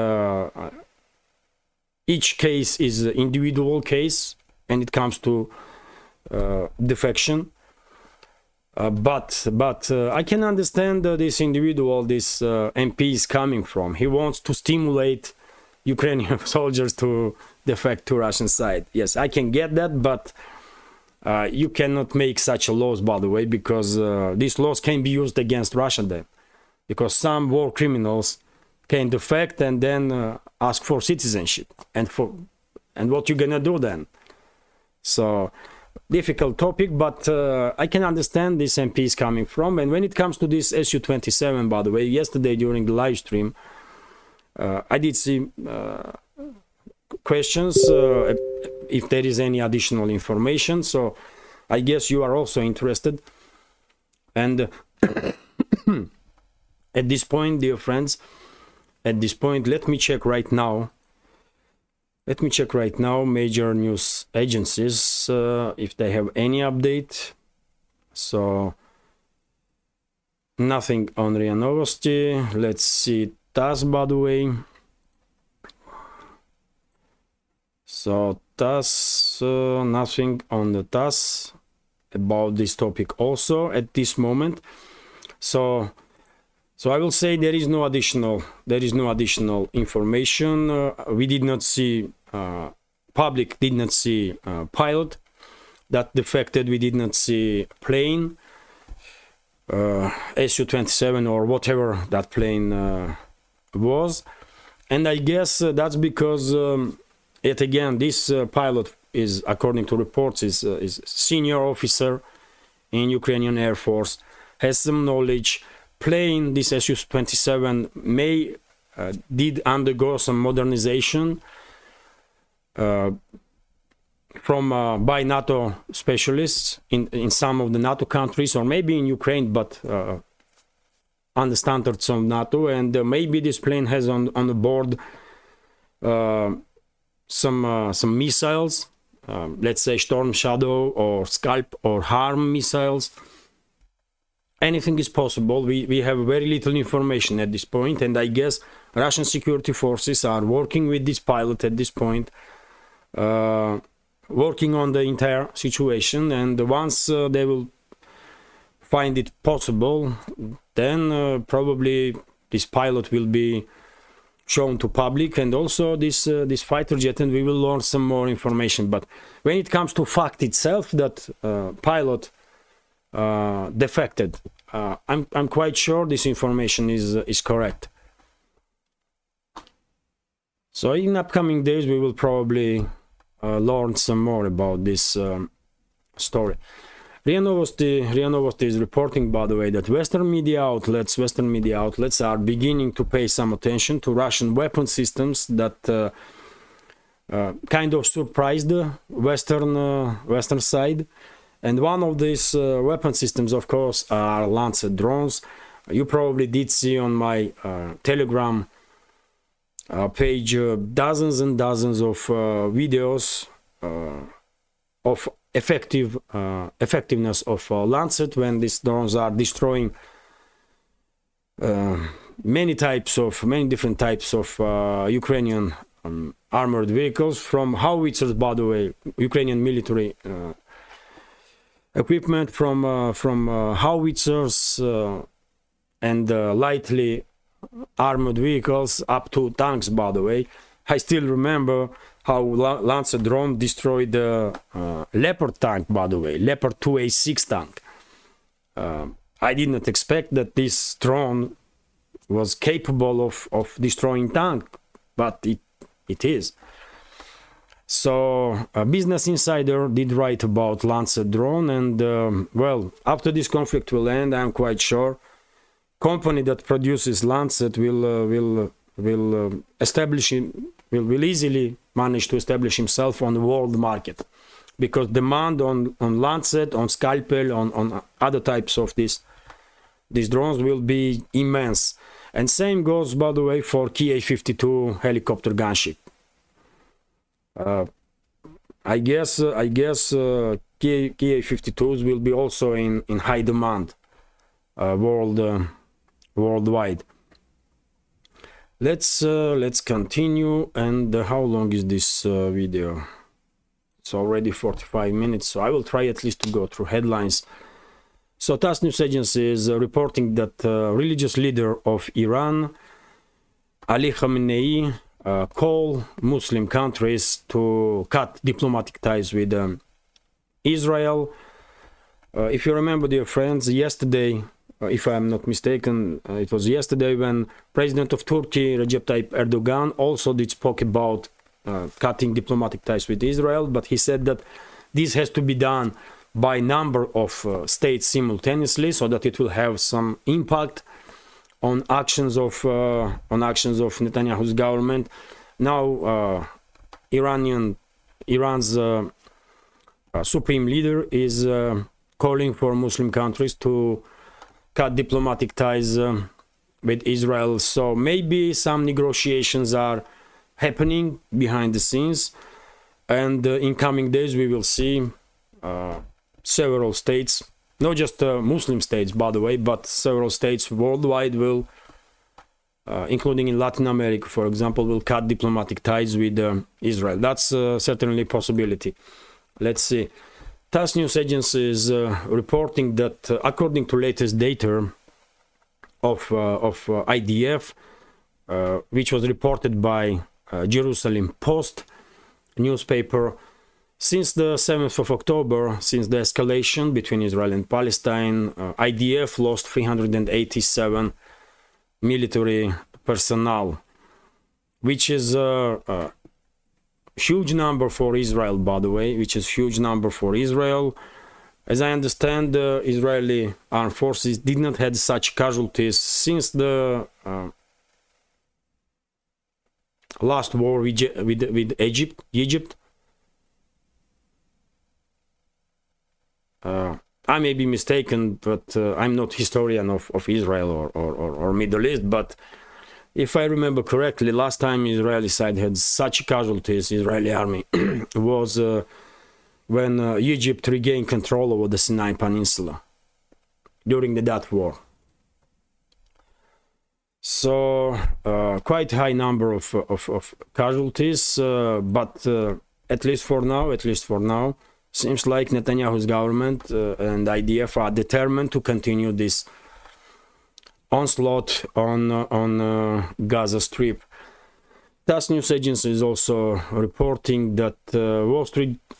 A: each case is an individual case and it comes to defection. But I can understand this individual, this MP is coming from. He wants to stimulate Ukrainian soldiers to defect to Russian side. Yes, I can get that, but you cannot make such a laws, by the way, because these laws can be used against Russia then, because some war criminals can defect and then ask for citizenship, and what you gonna do then? So difficult topic, but I can understand this MP is coming from. And when it comes to this Su-27, by the way, yesterday during the live stream, I did see questions if there is any additional information, so I guess you are also interested. And at this point, dear friends, at this point, let me check right now major news agencies if they have any update. So nothing on RIA Novosti. Let's see TASS, by the way. So TASS, nothing on the TASS about this topic also at this moment. So I will say there is no additional information. We did not see public did not see pilot that defected. We did not see plane Su-27 or whatever that plane was, and I guess that's because yet again this pilot is, according to reports, is senior officer in Ukrainian Air Force, has some knowledge. Plane, this Su-27 may did undergo some modernization by NATO specialists in some of the NATO countries, or maybe in Ukraine, but on the standards of NATO. And maybe this plane has on the board some missiles, let's say Storm Shadow or Scalp or Harm missiles. Anything is possible. We have very little information at this point, and I guess Russian security forces are working with this pilot at this point, working on the entire situation, and once they will find it possible, then probably this pilot will be shown to public, and also this fighter jet, and we will learn some more information. But when it comes to fact itself that pilot defected, I'm quite sure this information is correct. So in upcoming days we will probably learn some more about this story. RIA Novosti is reporting, by the way, that Western media outlets are beginning to pay some attention to Russian weapon systems that kind of surprised the Western side. And one of these weapon systems, of course, are Lancet drones. You probably did see on my Telegram page dozens and dozens of videos of effectiveness of Lancet when these drones are destroying many different types of Ukrainian armored vehicles, from howitzers, by the way, Ukrainian military equipment, from howitzers and lightly armored vehicles up to tanks, by the way. I still remember how Lancet drone destroyed the Leopard tank, by the way, Leopard 2A6 tank. I did not expect that this drone was capable of destroying tank, but it is. So Business Insider did write about Lancet drone, and well, after this conflict will end, I'm quite sure company that produces Lancet will establish will easily manage to establish himself on the world market, because demand on Lancet, on Scalpel, on other types of these drones will be immense. And same goes, by the way, for Ka-52 helicopter gunship. I guess Ka-52s will be also in high demand worldwide. Let's continue. And how long is this video? It's already 45 minutes, so I will try at least to go through headlines. So TASS news agency is reporting that religious leader of Iran, Ali Khamenei, call Muslim countries to cut diplomatic ties with Israel. If you remember, dear friends, yesterday, if I am not mistaken, it was yesterday when President of Turkey, Recep Tayyip Erdogan, also did spoke about cutting diplomatic ties with Israel, but he said that this has to be done by number of states simultaneously, so that it will have some impact on actions of Netanyahu's government. Now, Iran's supreme leader is calling for Muslim countries to cut diplomatic ties with Israel. So maybe some negotiations are happening behind the scenes, and in coming days we will see several states, not just Muslim states, by the way, but several states worldwide will, including in Latin America, for example, will cut diplomatic ties with Israel. That's certainly a possibility. Let's see. TASS news agency is reporting that according to latest data of IDF, which was reported by Jerusalem Post newspaper, since the 7th of October, since the escalation between Israel and Palestine, IDF lost 387 military personnel, which is a huge number for Israel, by the way, which is huge number for Israel. As I understand, the Israeli armed forces did not have such casualties since the last war with Egypt. I may be mistaken, but I'm not historian of Israel or Middle East, but if I remember correctly, last time Israeli side had such casualties, Israeli army, was when Egypt regained control over the Sinai Peninsula during that war. So quite high number of casualties, but at least for now, seems like Netanyahu's government and IDF are determined to continue this onslaught on Gaza Strip. TASS news agency is also reporting that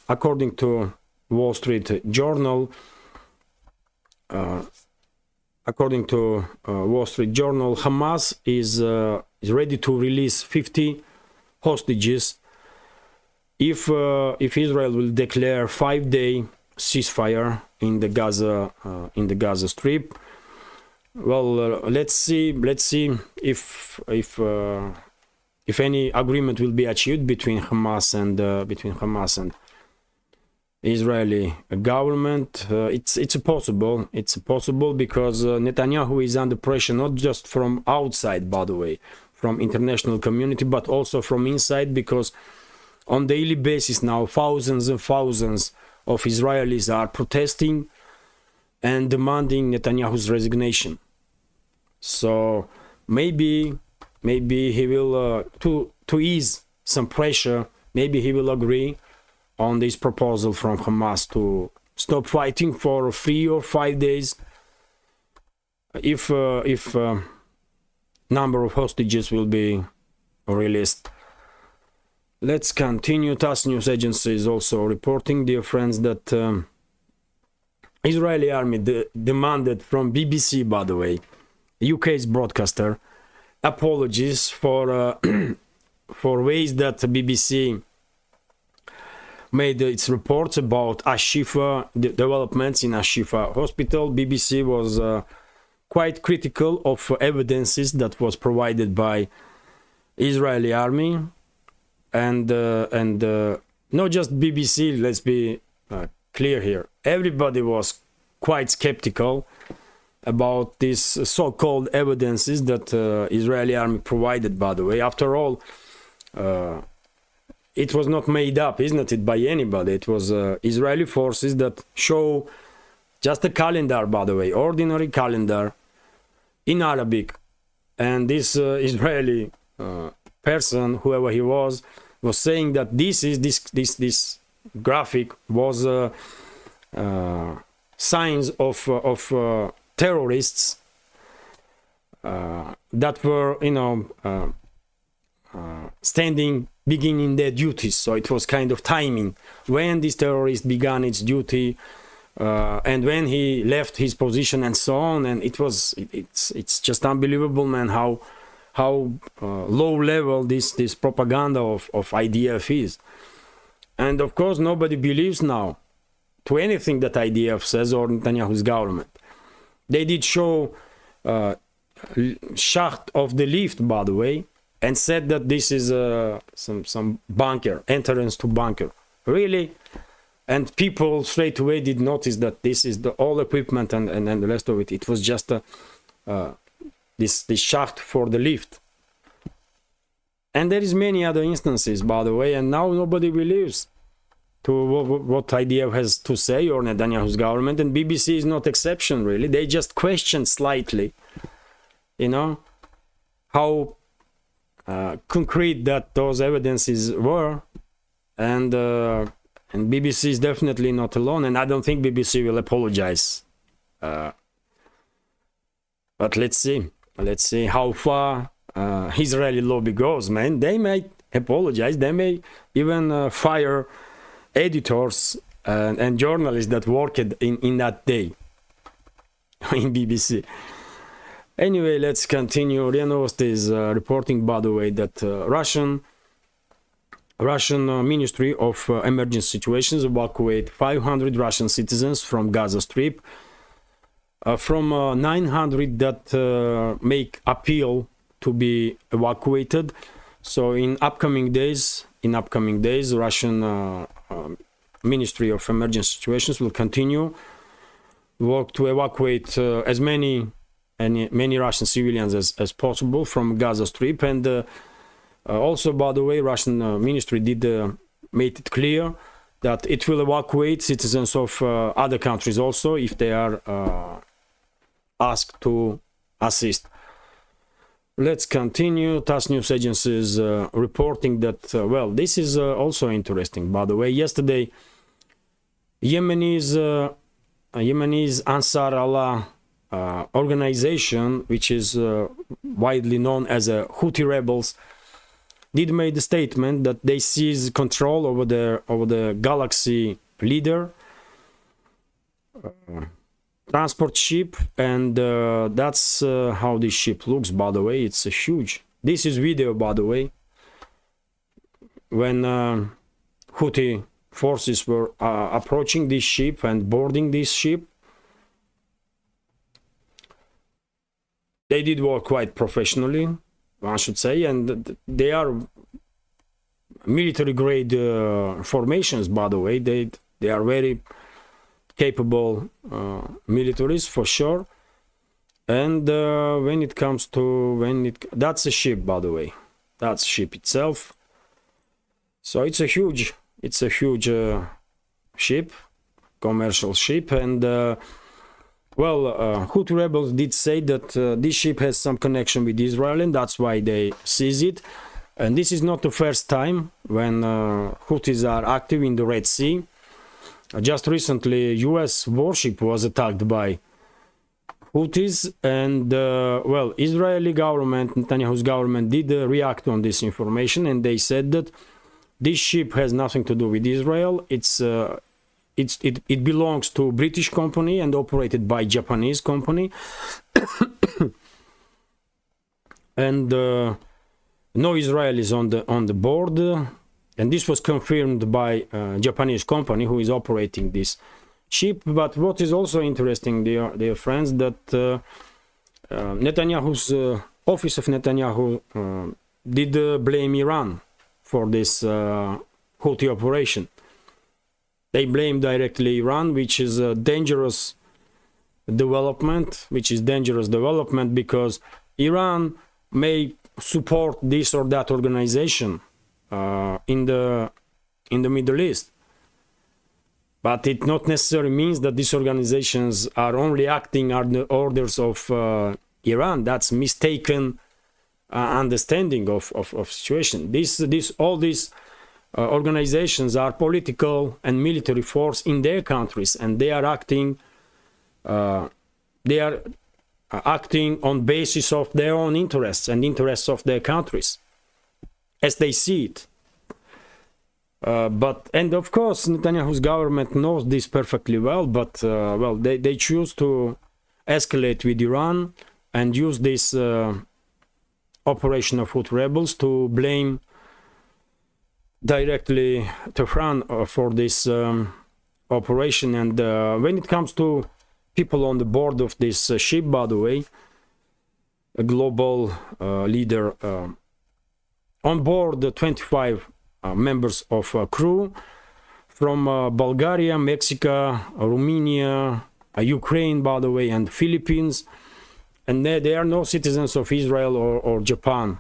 A: according to Wall Street Journal, Hamas is ready to release 50 hostages if Israel will declare 5-day ceasefire in the Gaza Strip. Well, let's see if any agreement will be achieved between Hamas and Israeli government. It's possible because Netanyahu is under pressure, not just from outside, by the way, from international community, but also from inside, because on daily basis now thousands and thousands of Israelis are protesting and demanding Netanyahu's resignation. So maybe he will to ease some pressure, maybe he will agree on this proposal from Hamas to stop fighting for 3 or 5 days if number of hostages will be released. Let's continue. TASS news agency is also reporting, dear friends, that Israeli army demanded from BBC, by the way, UK's broadcaster, apologies for ways that BBC made its reports about Ashifa, the developments in Ashifa hospital. BBC was quite critical of evidences that was provided by Israeli army and not just BBC. Let's be clear here. Everybody was quite skeptical about these so-called evidences that Israeli army provided. By the way, after all, it was not made up, isn't it, by anybody? It was Israeli forces that show just a calendar, by the way, ordinary calendar in Arabic, and this Israeli person, whoever he was saying that this graphic was signs of terrorists that were, standing, beginning their duties. So it was kind of timing when this terrorist began its duty and when he left his position and so on. And it's just unbelievable, man, how low level this propaganda of IDF is. And of course nobody believes now to anything that IDF says or Netanyahu's government. They did show shaft of the lift, by the way, and said that this is some bunker, entrance to bunker. Really? And people straight away did notice that this is the all equipment and the rest of it. It was just this shaft for the lift. And there is many other instances, by the way, and now nobody believes to what IDF has to say or Netanyahu's government, and BBC is not exception, really. They just question slightly, how concrete that those evidences were, and BBC is definitely not alone, and I don't think BBC will apologize. But let's see how far Israeli lobby goes, man. They may apologize. They may even fire editors and journalists that worked in that day in BBC. Anyway, let's continue. RIA Novosti is reporting, by the way, that Russian Ministry of Emergency Situations evacuate 500 Russian citizens from Gaza Strip, from 900 that make appeal to be evacuated. So in upcoming days, Russian Ministry of Emergency Situations will continue work to evacuate as many Russian civilians as possible from Gaza Strip. And also, by the way, Russian Ministry did made it clear that it will evacuate citizens of other countries also if they are asked to assist. Let's continue. TASS news agency is reporting that, well, this is also interesting, by the way. Yesterday, Yemenis Ansar Allah organization, which is widely known as a Houthi rebels, did make a statement that they seize control over the Galaxy Leader transport ship, and that's how this ship looks, by the way. It's a huge. This is video, by the way, when Houthi forces were approaching this ship and boarding this ship. They did work quite professionally, one should say, and they are military grade formations, by the way. They are very capable militaries for sure. And when it comes to that's a ship, by the way. That's ship itself. So it's a huge ship, commercial ship, and Houthi rebels did say that this ship has some connection with Israel, and that's why they seize it. And this is not the first time when Houthis are active in the Red Sea. Just recently, U.S. warship was attacked by Houthis, and Israeli government, Netanyahu's government, did react on this information, and they said that this ship has nothing to do with Israel. It belongs to a British company and operated by Japanese company, and no Israelis on the board. And this was confirmed by a Japanese company who is operating this ship. But what is also interesting, dear friends, that Netanyahu's office of Netanyahu did blame Iran for this Houthi operation. They blame directly Iran, which is a dangerous development, because Iran may support this or that organization in the Middle East, but it not necessarily means that these organizations are only acting under orders of Iran. That's mistaken understanding of situation. All these organizations are political and military force in their countries, and they are acting on basis of their own interests and interests of their countries as they see it. And of course Netanyahu's government knows this perfectly well, but they choose to escalate with Iran and use this operation of Houthi rebels to blame directly Tehran for this operation. And when it comes to people on the board of this ship, by the way, a global leader, on board the 25 members of crew from Bulgaria, Mexico, Romania, Ukraine, by the way, and Philippines, and they are no citizens of Israel or Japan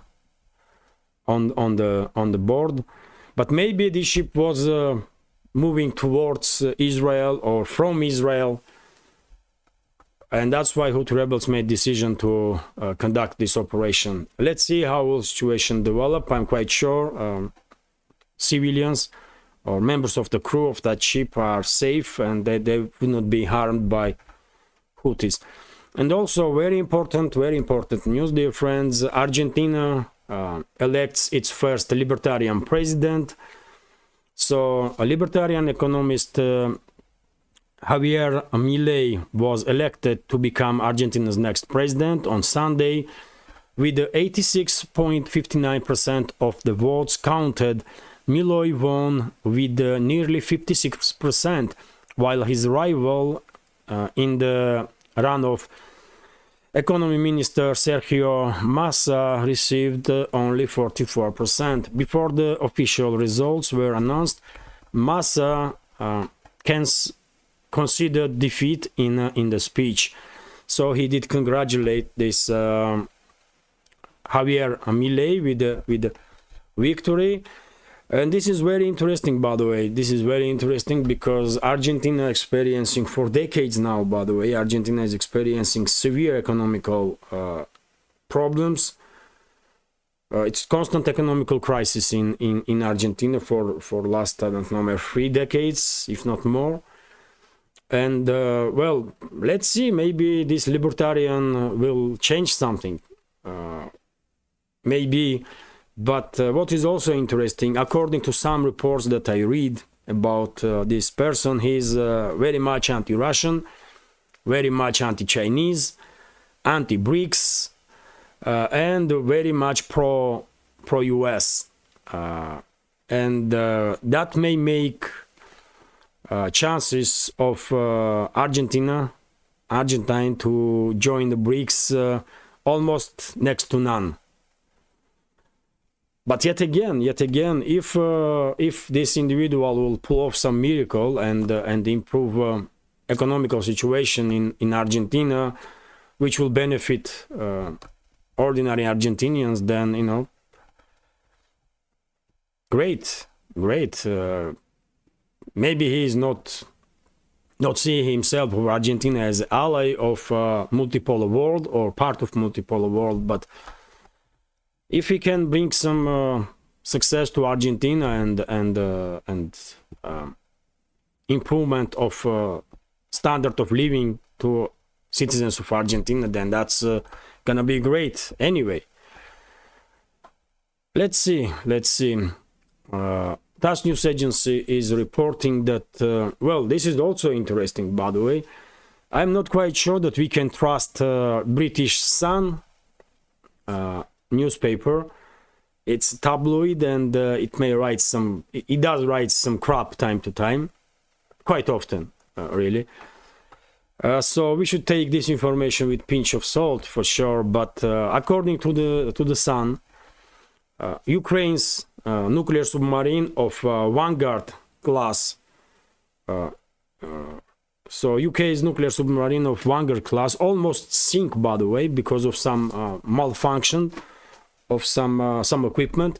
A: on the board. But maybe this ship was moving towards Israel or from Israel, and that's why Houthi rebels made decision to conduct this operation. Let's see how will situation develop. I'm quite sure civilians or members of the crew of that ship are safe, and they will not be harmed by Houthis. And also very important news, dear friends. Argentina elects its first libertarian president. So a libertarian economist, Javier Milei, was elected to become Argentina's next president on Sunday. With 86.59% of the votes counted, Milei won with nearly 56%, while his rival in the runoff, Economy Minister Sergio Massa, received only 44%. Before the official results were announced, Massa considered defeat in the speech. So he did congratulate this Javier Milei with the victory. And this is very interesting, by the way. This is very interesting because Argentina is experiencing, for decades now, by the way, Argentina is experiencing severe economical problems. It's constant economical crisis in Argentina for last, I don't know, 3 decades, if not more. And well, let's see, maybe this libertarian will change something. Maybe. But what is also interesting, according to some reports that I read about this person, he's very much anti-Russian, very much anti-Chinese, anti-BRICS, and very much pro-US. And that may make chances of Argentine to join the BRICS almost next to none. But yet again, if this individual will pull off some miracle and improve economical situation in Argentina, which will benefit ordinary Argentinians, then, you know, great. Maybe he is not seeing himself or Argentina as ally of multipolar world or part of multipolar world, but if he can bring some success to Argentina and improvement of standard of living to citizens of Argentina, then that's gonna be great. Anyway, let's see. TASS News Agency is reporting that, well, this is also interesting, by the way. I'm not quite sure that we can trust British Sun newspaper. It's tabloid, and it does write some crap time to time, quite often, really. So we should take this information with pinch of salt for sure. But according to the Sun, Ukraine's nuclear submarine of Vanguard class. So UK's nuclear submarine of Vanguard class almost sank, by the way, because of some malfunction of some equipment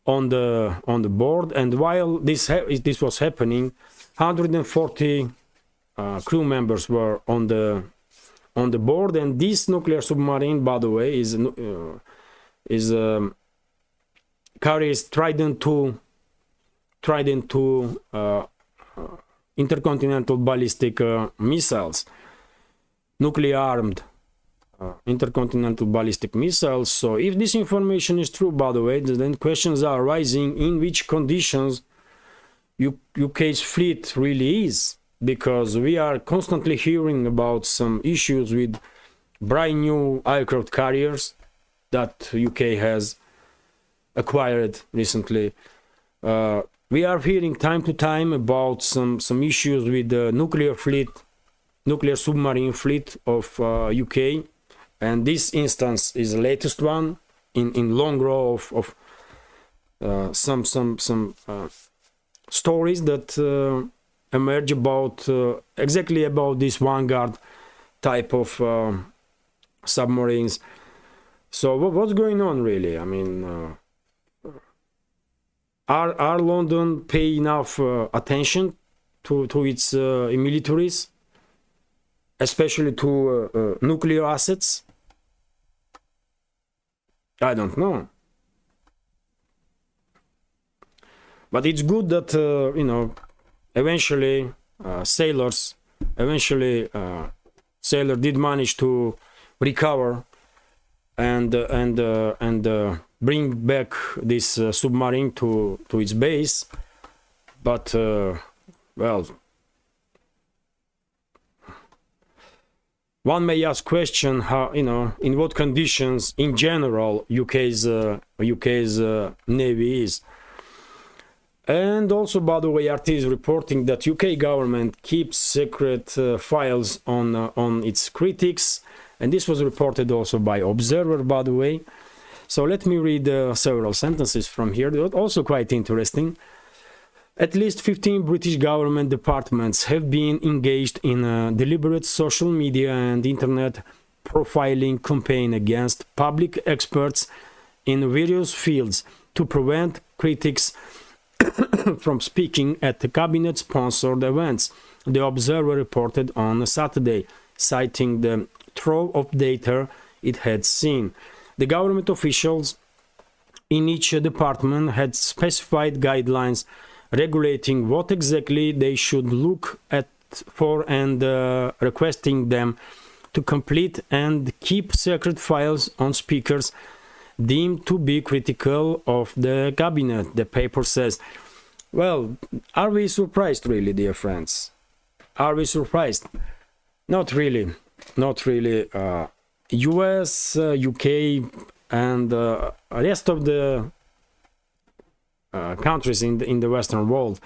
A: on the board. And while this was happening, 140 crew members were on the board. And this nuclear submarine, by the way, is carries Trident 2 intercontinental ballistic missiles, nuclear armed intercontinental ballistic missiles. So if this information is true, by the way, then questions are arising in which conditions UK's fleet really is, because we are constantly hearing about some issues with brand new aircraft carriers that UK has acquired recently. We are hearing time to time about some issues with the nuclear submarine fleet of UK, and this instance is the latest one in long row of some stories that emerge about exactly about this Vanguard type of submarines. So what's going on really? I mean, are London pay enough attention to its militaries, especially to nuclear assets? I don't know. But it's good that eventually Sailor did manage to recover and bring back this submarine to its base. But well, one may ask question how, in what conditions in general UK's navy is. And also, by the way, RT is reporting that UK government keeps secret files on its critics, and this was reported also by Observer, by the way. So let me read several sentences from here. They're also quite interesting. At least 15 British government departments have been engaged in a deliberate social media and internet profiling campaign against public experts in various fields to prevent critics from speaking at the cabinet-sponsored events, the Observer reported on Saturday, citing the trove of data it had seen. The government officials in each department had specified guidelines regulating what exactly they should look at for and requesting them to complete and keep secret files on speakers deemed to be critical of the cabinet, the paper says. Well, are we surprised really, dear friends? Are we surprised? Not really. Not really. US, UK, and rest of the countries in the Western world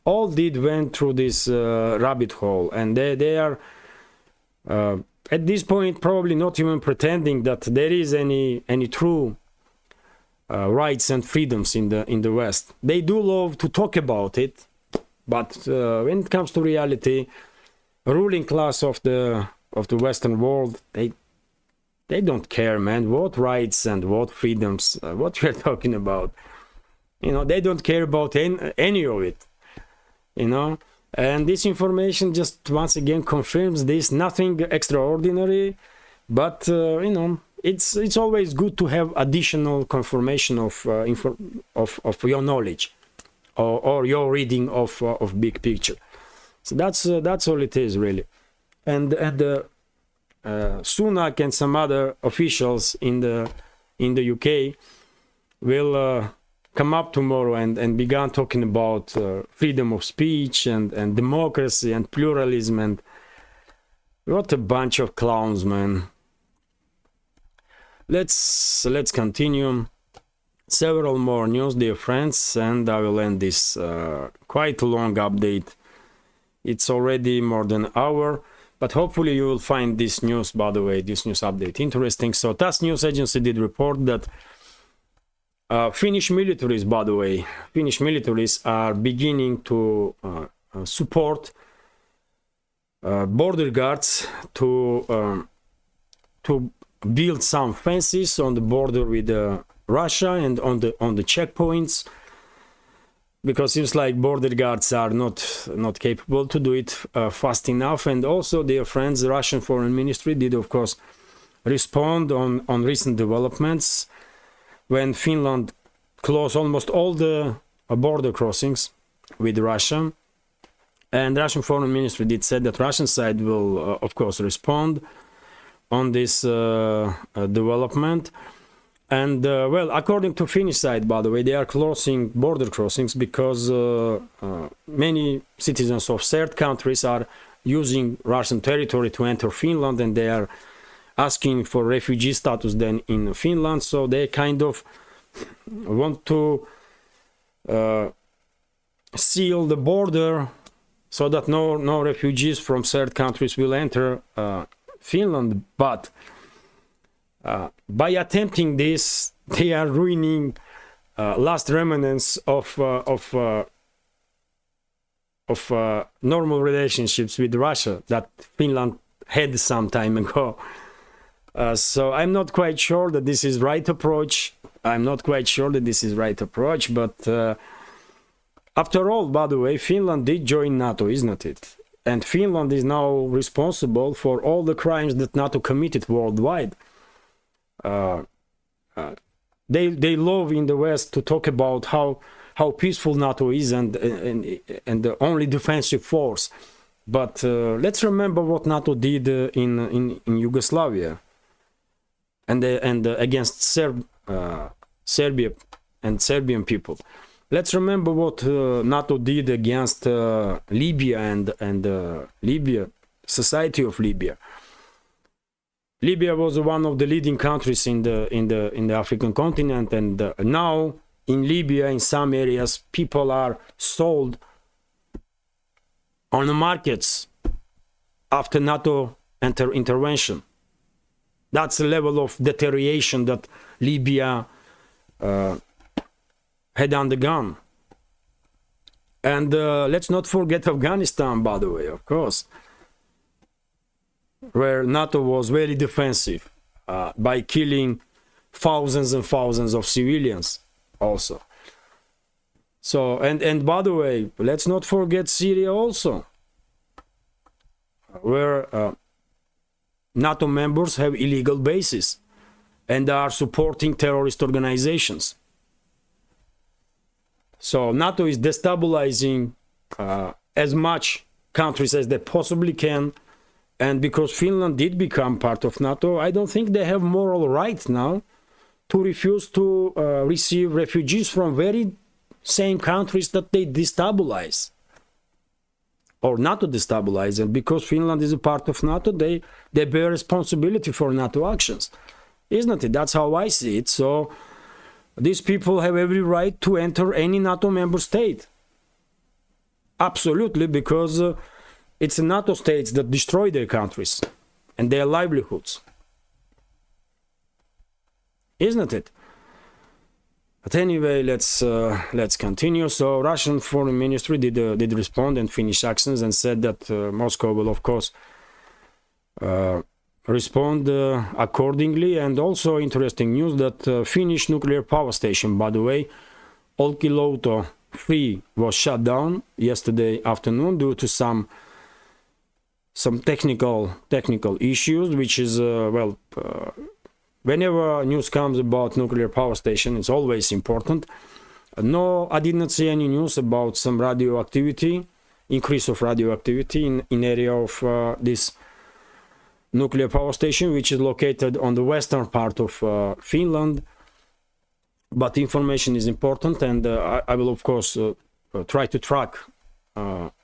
A: all went through this rabbit hole, and they are at this point probably not even pretending that there is any true rights and freedoms in the West. They do love to talk about it, but when it comes to reality, ruling class of the Western world, they don't care, man, what rights and what freedoms, what we're talking about. They don't care about any of it, and this information just once again confirms this. Nothing extraordinary, but it's always good to have additional confirmation of your knowledge or your reading of big picture. So that's all it is really. And Sunak and some other officials in the UK will come up tomorrow and began talking about freedom of speech and democracy and pluralism, and what a bunch of clowns, man. Let's continue. Several more news, dear friends, and I will end this quite long update. It's already more than an hour, but hopefully you will find this news, by the way, this news update interesting. So TASS news agency did report that Finnish militaries, by the way, Finnish militaries are beginning to support border guards to build some fences on the border with Russia and on the checkpoints, because it seems like border guards are not capable to do it fast enough. And also their friends, the Russian Foreign Ministry, did of course respond on recent developments when Finland closed almost all the border crossings with Russia. And the Russian Foreign Ministry did say that Russian side will of course respond on this development. And well, according to Finnish side, by the way, they are closing border crossings because many citizens of third countries are using Russian territory to enter Finland, and they are asking for refugee status then in Finland. So they kind of want to seal the border so that no refugees from third countries will enter Finland. But by attempting this, they are ruining last remnants of normal relationships with Russia that Finland had some time ago. So I'm not quite sure that this is right approach. But after all, by the way, Finland did join NATO, isn't it? And Finland is now responsible for all the crimes that NATO committed worldwide. They love in the West to talk about how peaceful NATO is and the only defensive force. But let's remember what NATO did in Yugoslavia and against Serbia and Serbian people. Let's remember what NATO did against Libya and Libya, society of Libya. Libya was one of the leading countries in the African continent, and now in Libya, in some areas, people are sold on the markets after NATO intervention. That's the level of deterioration that Libya had undergone. And let's not forget Afghanistan, by the way, of course, where NATO was very defensive by killing thousands and thousands of civilians also. So, and by the way, let's not forget Syria also, where NATO members have illegal bases and are supporting terrorist organizations. So NATO is destabilizing as much countries as they possibly can. And because Finland did become part of NATO, I don't think they have moral right now to refuse to receive refugees from very same countries that they destabilize or NATO destabilize. And because Finland is a part of NATO, they bear responsibility for NATO actions, isn't it? That's how I see it. So these people have every right to enter any NATO member state. Absolutely, because it's the NATO states that destroy their countries and their livelihoods, isn't it? But anyway, let's continue. So Russian Foreign Ministry did respond and finish actions and said that Moscow will of course respond accordingly. And also interesting news that Finnish nuclear power station, by the way, Olkiluoto 3 was shut down yesterday afternoon due to some technical issues, which is whenever news comes about nuclear power station, it's always important. No, I did not see any news about some radioactivity, increase of radioactivity in area of this nuclear power station, which is located on the western part of Finland. But information is important, and I will of course try to track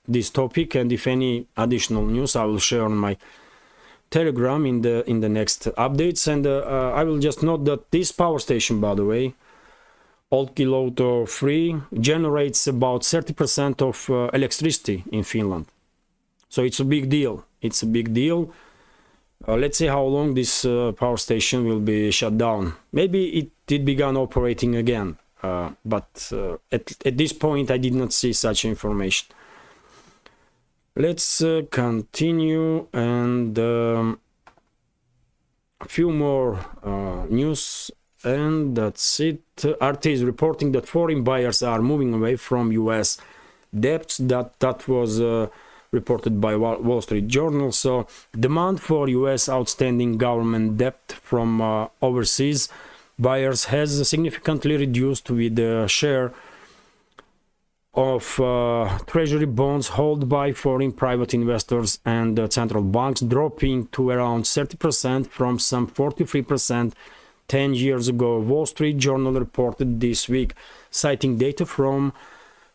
A: this topic, and if any additional news I will share on my Telegram in the next updates. And I will just note that this power station, by the way, Olkiluoto 3, generates about 30% of electricity in Finland. So it's a big deal. Let's see how long this power station will be shut down. Maybe did begin operating again, but at this point I did not see such information. Let's continue, and a few more news, and that's it. RT is reporting that foreign buyers are moving away from US debts. That was reported by Wall Street Journal. So demand for US outstanding government debt from overseas buyers has significantly reduced, with the share of treasury bonds held by foreign private investors and central banks dropping to around 30% from some 43% 10 years ago. Wall Street Journal reported this week, citing data from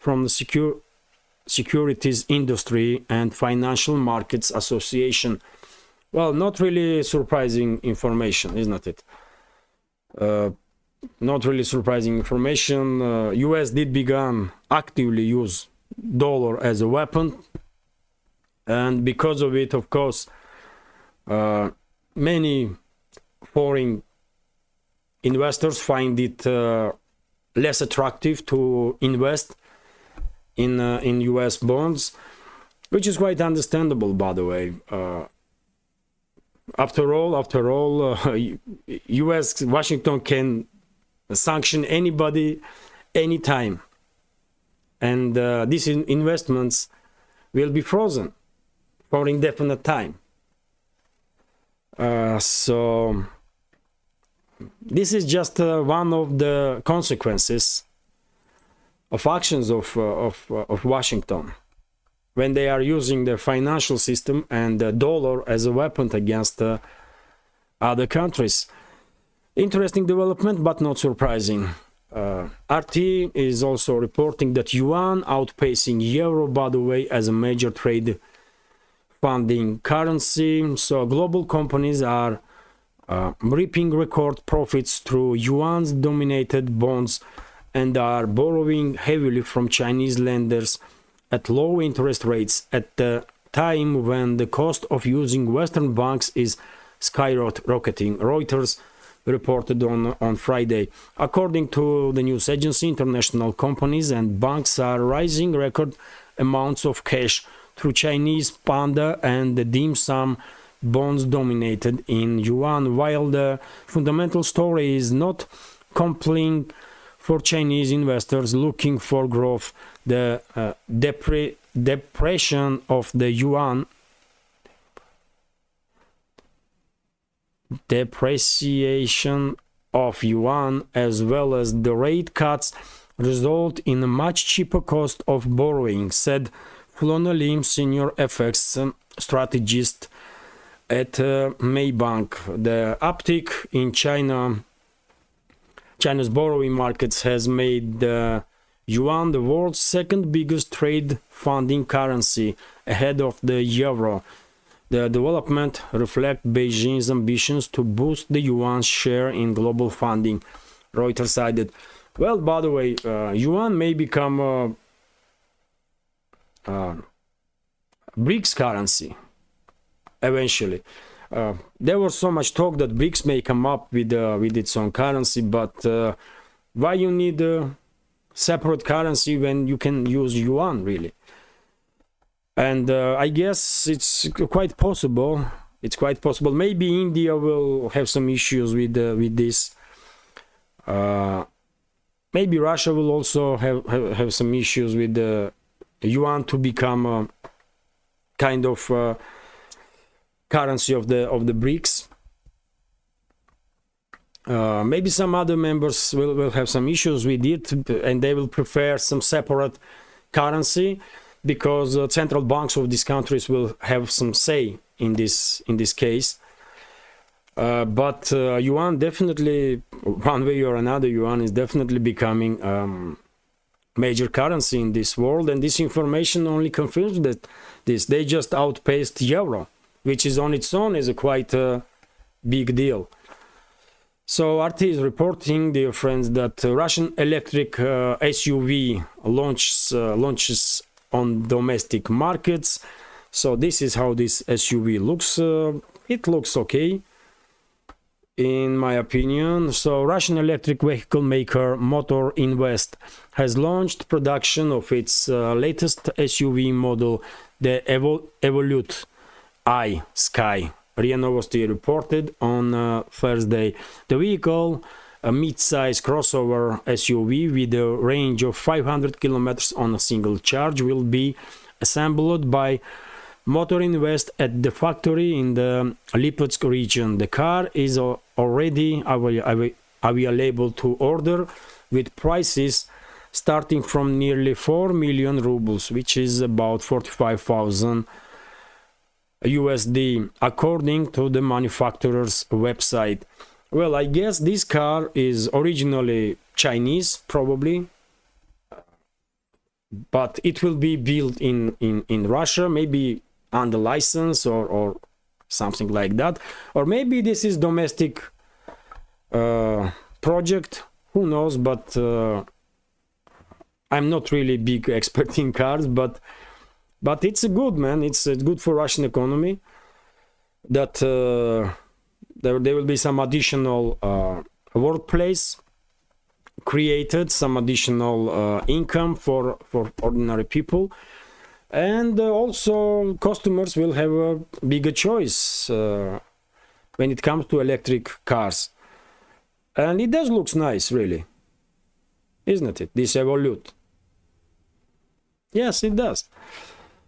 A: the Securities Industry and Financial Markets Association. Well, not really surprising information, isn't it? Not really surprising information. US did begin actively use dollar as a weapon, and because of it, of course, many foreign investors find it less attractive to invest in US bonds, which is quite understandable, by the way. After all, US Washington can sanction anybody anytime, and these investments will be frozen for indefinite time. So this is just one of the consequences of actions of Washington when they are using the financial system and the dollar as a weapon against other countries. Interesting development, but not surprising. RT is also reporting that yuan outpacing euro, by the way, as a major trade funding currency. So global companies are reaping record profits through yuan-dominated bonds and are borrowing heavily from Chinese lenders at low interest rates at the time when the cost of using Western banks is skyrocketing, Reuters reported on Friday. According to the news agency, international companies and banks are raising record amounts of cash through Chinese panda and the dim sum bonds dominated in yuan. While the fundamental story is not compelling for Chinese investors looking for growth, the depreciation of the yuan as well as the rate cuts result in a much cheaper cost of borrowing, said Flona Lim, senior FX strategist at Maybank. The uptick in China's borrowing markets has made the yuan the world's second biggest trade funding currency, ahead of the euro. The development reflects Beijing's ambitions to boost the yuan's share in global funding, Reuters added. Well, by the way, yuan may become a BRICS currency eventually. There was so much talk that BRICS may come up with its own currency, but why you need a separate currency when you can use yuan, really? And I guess it's quite possible. It's quite possible. Maybe India will have some issues with this. Maybe Russia will also have some issues with the yuan to become a kind of currency of the BRICS. Maybe some other members will have some issues with it, and they will prefer some separate currency, because central banks of these countries will have some say in this case. But yuan definitely, one way or another, yuan is definitely becoming major currency in this world, and this information only confirms that they just outpaced euro, which is on its own is a quite big deal. So RT is reporting, dear friends, that Russian electric SUV launches on domestic markets. So this is how this SUV looks. It looks okay. in my opinion. So Russian electric vehicle maker Motor Invest has launched production of its latest SUV model, the Evolute I Sky. RIA Novosti reported on Thursday. The vehicle, a mid-size crossover SUV with a range of 500 kilometers on a single charge, will be assembled by Motor Invest at the factory in the Lipetsk region. The car is already available to order, with prices starting from nearly 4 million rubles, which is about 45,000 USD, according to the manufacturer's website. Well, I guess this car is originally Chinese, probably, but it will be built in Russia, maybe under license or something like that, or maybe this is domestic project, who knows. But I'm not really big expert in cars, but it's a good, man, it's good for Russian economy that there will be some additional workplace created, some additional income for ordinary people. And also customers will have a bigger choice when it comes to electric cars. And it does look nice, really. Isn't it? This Evolute. Yes, it does.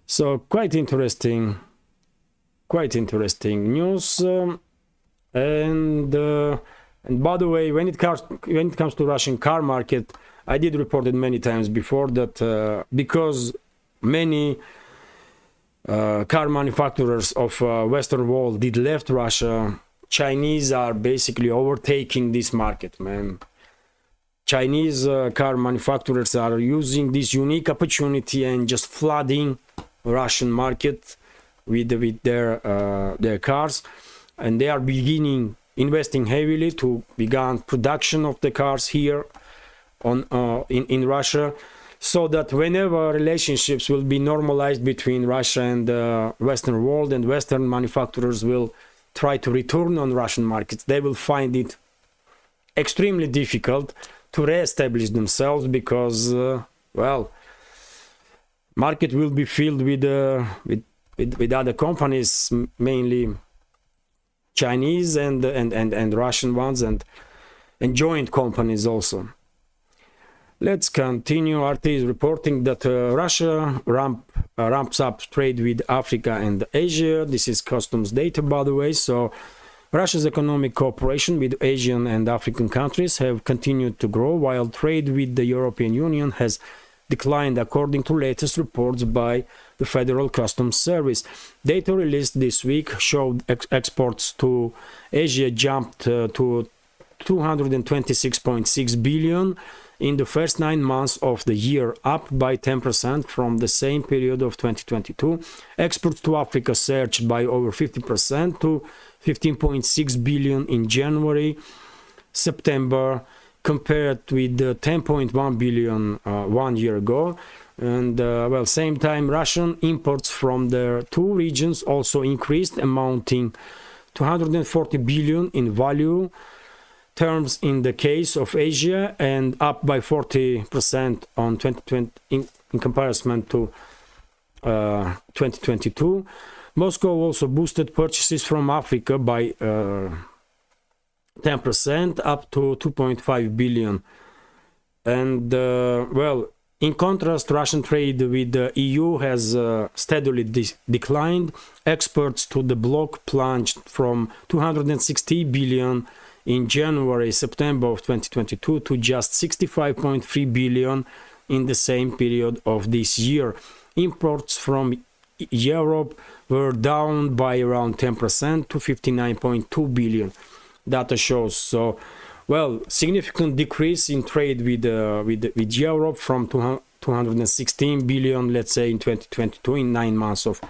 A: So quite interesting news. And by the way, when it comes to Russian car market, I did report it many times before that because many car manufacturers of Western world did left Russia, Chinese are basically overtaking this market, man. Chinese car manufacturers are using this unique opportunity and just flooding Russian market with their cars, and they are beginning investing heavily to begin production of the cars here in Russia, so that whenever relationships will be normalized between Russia and the Western world, and Western manufacturers will try to return on Russian markets, they will find it extremely difficult to re-establish themselves, because well, market will be filled with other companies, mainly Chinese and Russian ones, and joint companies also. Let's continue. RT is reporting that Russia ramps up trade with Africa and Asia. This is customs data, by the way. So Russia's economic cooperation with Asian and African countries have continued to grow, while trade with the European Union has declined, according to latest reports by the Federal Customs Service. Data released this week showed exports to Asia jumped to 226.6 billion in the first 9 months of the year, up by 10% from the same period of 2022. Exports to Africa surged by over 50% to 15.6 billion in January, September, compared with 10.1 billion 1 year ago. And well, same time, Russian imports from the two regions also increased, amounting to 140 billion in value terms in the case of Asia, and up by 40% on 2020 in comparison to 2022. Moscow also boosted purchases from Africa by 10%, up to 2.5 billion. And well, in contrast, Russian trade with the EU has steadily declined. Exports to the bloc plunged from 260 billion in January-September of 2022 to just 65.3 billion in the same period of this year. Imports from Europe were down by around 10% to 59.2 billion. Data shows. So, well, significant decrease in trade with Europe from 216 billion, let's say, in 2022, in 9 months of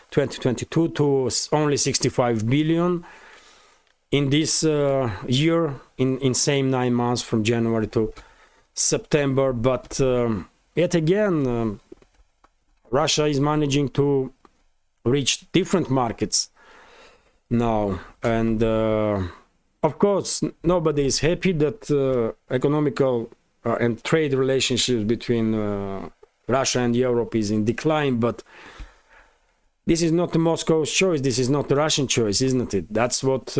A: 2022, to only 65 billion in this year, in same 9 months from January to September. But yet again, Russia is managing to reach different markets now, and Of course, nobody is happy that economical and trade relationships between Russia and Europe is in decline, but this is not Moscow's choice, this is not the Russian choice, isn't it? That's what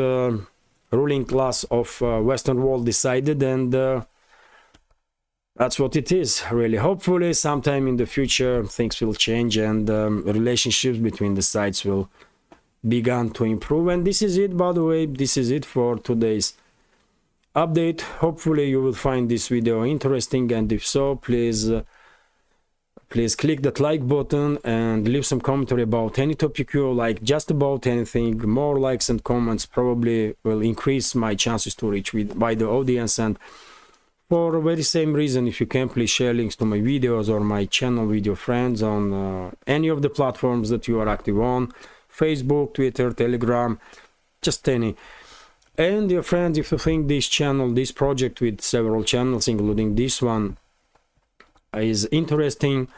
A: ruling class of Western world decided, and that's what it is, really. Hopefully, sometime in the future, things will change and relationships between the sides will begin to improve. And this is it, by the way, this is it for today's update. Hopefully, you will find this video interesting, and if so, please click that like button and leave some commentary about any topic you like, just about anything. More likes and comments probably will increase my chances to reach by the audience. And for the very same reason, if you can, please share links to my videos or my channel with your friends on any of the platforms that you are active on: Facebook, Twitter, Telegram, just any. And dear friends, if you think this channel, this project with several channels, including this one, is interesting,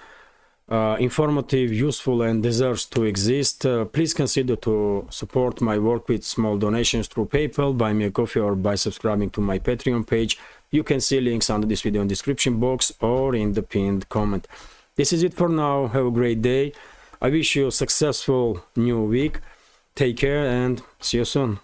A: informative, useful, and deserves to exist, please consider to support my work with small donations through PayPal, buy me a coffee, or by subscribing to my Patreon page. You can see links under this video in the description box or in the pinned comment. This is it for now. Have a great day. I wish you a successful new week. Take care and see you soon.